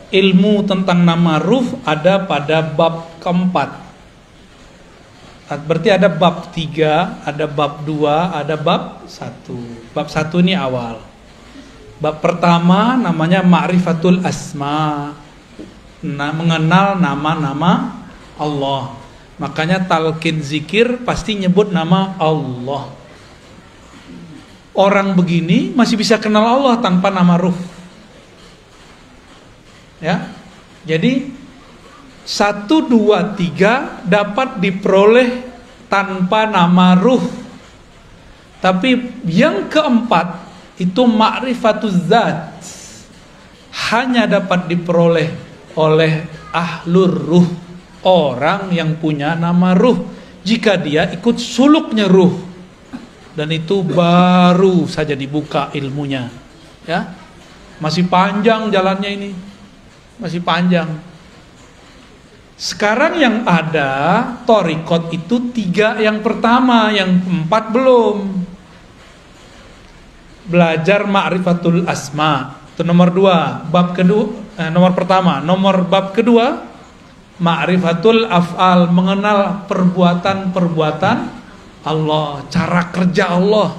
Speaker 1: Ilmu tentang nama ruh ada pada bab keempat. Berarti ada bab 3, ada bab 2, ada bab 1. Bab 1 ini awal. Bab pertama namanya Ma'rifatul Asma. Mengenal nama-nama Allah. Makanya talqin zikir pasti nyebut nama Allah. Orang begini masih bisa kenal Allah tanpa nama ruh. Ya. Jadi 1, 2, 3 dapat diperoleh tanpa nama ruh. Tapi yang keempat itu ma'rifatuz zat, hanya dapat diperoleh oleh ahlur ruh, orang yang punya nama ruh, jika dia ikut suluknya ruh. Dan itu baru saja dibuka ilmunya. Ya. Masih panjang jalannya ini. Masih panjang. Sekarang yang ada torikot itu 3 yang pertama, yang 4 belum. Belajar ma'rifatul asma, itu nomor 2. Bab kedua, nomor pertama. Nomor bab kedua, ma'rifatul af'al, mengenal perbuatan-perbuatan Allah, cara kerja Allah.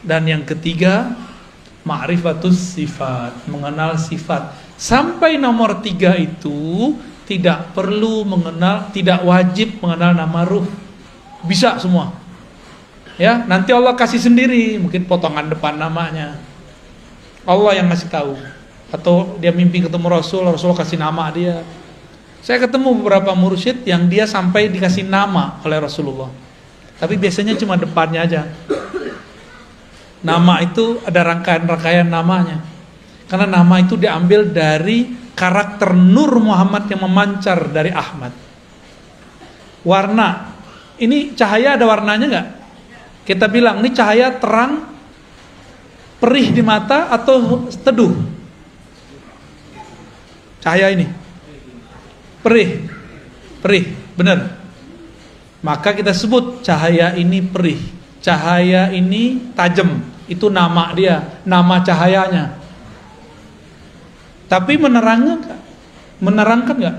Speaker 1: Dan yang ketiga, ma'rifatus sifat, mengenal sifat. Sampai nomor 3 itu tidak perlu mengenal, tidak wajib mengenal nama ruh. Bisa semua. Ya, nanti Allah kasih sendiri, mungkin potongan depan namanya. Allah yang ngasih tahu. Atau dia mimpi ketemu Rasul, Rasul kasih nama dia. Saya ketemu beberapa mursyid yang dia sampai dikasih nama oleh Rasulullah. Tapi biasanya cuma depannya aja. Nama itu ada rangkaian-rangkaian namanya. Karena nama itu diambil dari karakter Nur Muhammad yang memancar dari Ahmad. Warna, ini cahaya ada warnanya nggak? Kita bilang ini cahaya terang, perih di mata atau teduh? Cahaya ini perih, benar. Maka kita sebut cahaya ini perih, cahaya ini tajam. Itu nama dia, nama cahayanya. Tapi menerangkan nggak?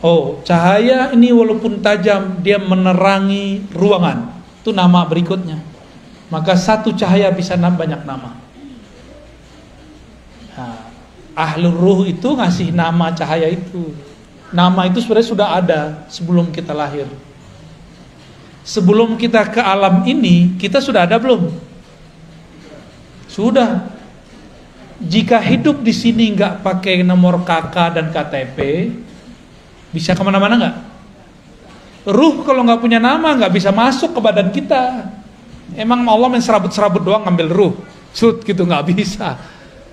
Speaker 1: Oh, cahaya ini walaupun tajam, dia menerangi ruangan. Itu nama berikutnya. Maka satu cahaya bisa banyak nama. Nah, ahlur ruh itu ngasih nama cahaya itu. Nama itu sebenarnya sudah ada sebelum kita lahir. Sebelum kita ke alam ini, kita sudah ada belum? Sudah. Jika hidup di sini nggak pakai nomor KK dan KTP, bisa kemana-mana nggak? Ruh kalau nggak punya nama nggak bisa masuk ke badan kita. Emang Allah main serabut-serabut doang ngambil ruh, gitu nggak bisa.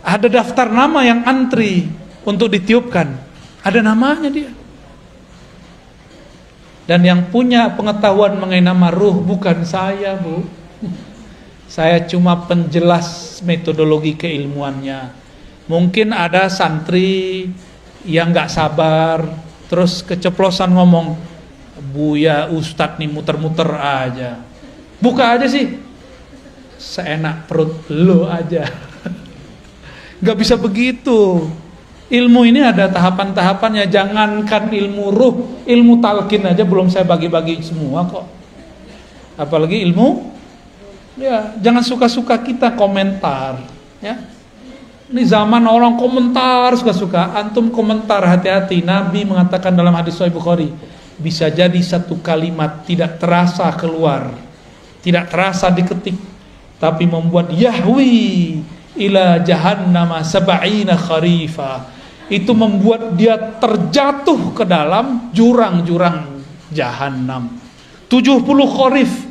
Speaker 1: Ada daftar nama yang antri untuk ditiupkan. Ada namanya dia. Dan yang punya pengetahuan mengenai nama ruh bukan saya, Bu. Saya cuma penjelas metodologi keilmuannya. Mungkin ada santri yang nggak sabar, terus keceplosan ngomong, Buya Ustadz nih muter-muter aja. Buka aja sih, seenak perut lo aja. Nggak bisa begitu. Ilmu ini ada tahapan-tahapannya. Jangankan ilmu ruh, ilmu talqin aja belum saya bagi-bagi semua kok. Apalagi ilmu, ya jangan suka-suka kita komentar. Ya, ini zaman orang komentar suka-suka. Antum komentar, hati-hati. Nabi mengatakan dalam hadis Sahih Bukhari, bisa jadi satu kalimat tidak terasa keluar, tidak terasa diketik, tapi membuat yahwi ila jahannama sab'ina kharifa. Itu membuat dia terjatuh ke dalam jurang-jurang jahanam. 70 kharif.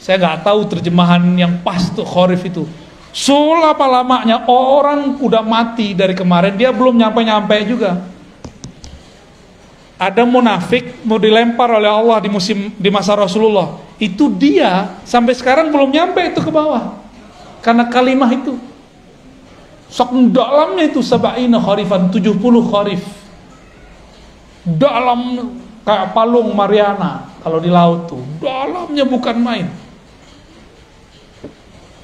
Speaker 1: Saya nggak tahu terjemahan yang pas tuh kharif itu. Selama-lamanya orang udah mati dari kemarin, dia belum nyampe-nyampe juga. Ada munafik mau dilempar oleh Allah di masa Rasulullah. Itu dia sampai sekarang belum nyampe itu ke bawah. Karena kalimah itu. Saking dalamnya itu sab'ina kharifan, 70 kharif. Dalam kayak palung Mariana kalau di laut tuh. Dalamnya bukan main.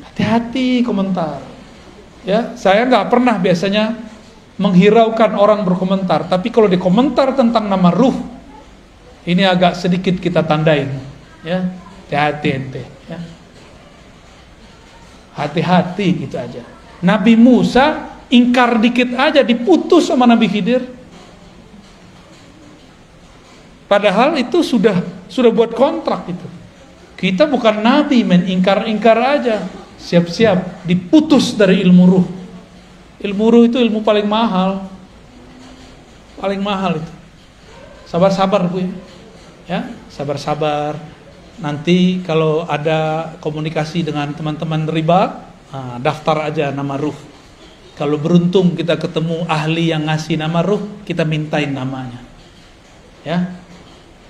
Speaker 1: Hati-hati komentar. Ya, saya nggak pernah biasanya menghiraukan orang berkomentar, tapi kalau dikomentar tentang nama ruh, ini agak sedikit kita tandain. Ya, hati-hati ente. Ya. Hati-hati gitu aja. Nabi Musa ingkar dikit aja diputus sama Nabi Khidir. Padahal itu sudah buat kontrak itu. Kita bukan nabi, men, ingkar aja. Siap-siap diputus dari ilmu ruh. Ilmu ruh itu ilmu paling mahal. Paling mahal itu. Sabar-sabar Bu ya. Sabar-sabar. Nanti kalau ada komunikasi dengan teman-teman riba, daftar aja nama ruh. Kalau beruntung kita ketemu ahli yang ngasih nama ruh, kita mintain namanya. Ya.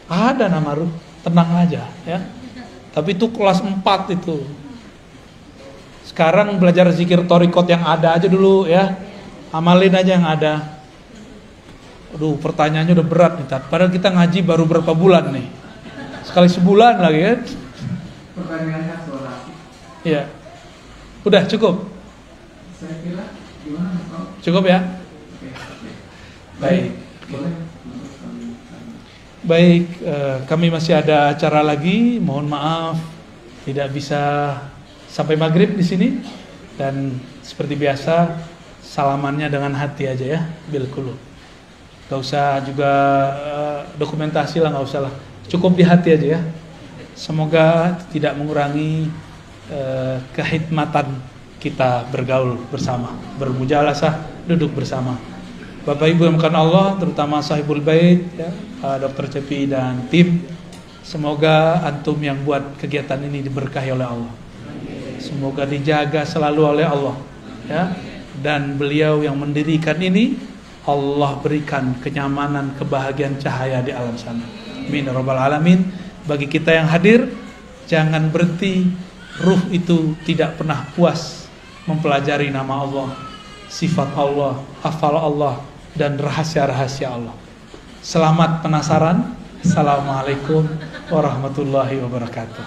Speaker 1: Ada nama ruh, tenang aja ya. Tapi itu kelas 4 itu. Sekarang belajar zikir torikot yang ada aja dulu ya. Amalin aja yang ada. Aduh, pertanyaannya udah berat nih, Tat. Padahal kita ngaji baru berapa bulan nih. Sekali sebulan lagi kan.
Speaker 2: Pertanyaannya soal.
Speaker 1: Iya. Udah cukup.
Speaker 2: Saya kira gimana Pak?
Speaker 1: Cukup ya?
Speaker 2: Oke.
Speaker 1: Baik.
Speaker 2: Boleh.
Speaker 1: Baik, kami masih ada acara lagi. Mohon maaf tidak bisa sampai maghrib di sini, dan seperti biasa salamannya dengan hati aja ya, bil qulub. Gak usah juga dokumentasi lah, gak usah lah. Cukup di hati aja ya. Semoga tidak mengurangi kehikmatan kita bergaul bersama, bermujalasah, duduk bersama. Bapak Ibu yang dimuliakan Allah, terutama sahibul bait ya, Dr. Cepi dan tim. Semoga antum yang buat kegiatan ini diberkahi oleh Allah. Semoga dijaga selalu oleh Allah ya. Dan beliau yang mendirikan ini, Allah berikan kenyamanan, kebahagiaan, cahaya di alam sana. Amin ya rabbal alamin. Bagi kita yang hadir, jangan berhenti. Ruh itu tidak pernah puas mempelajari nama Allah, sifat Allah, hafal Allah, dan rahasia-rahasia Allah. Selamat penasaran. Assalamualaikum warahmatullahi wabarakatuh.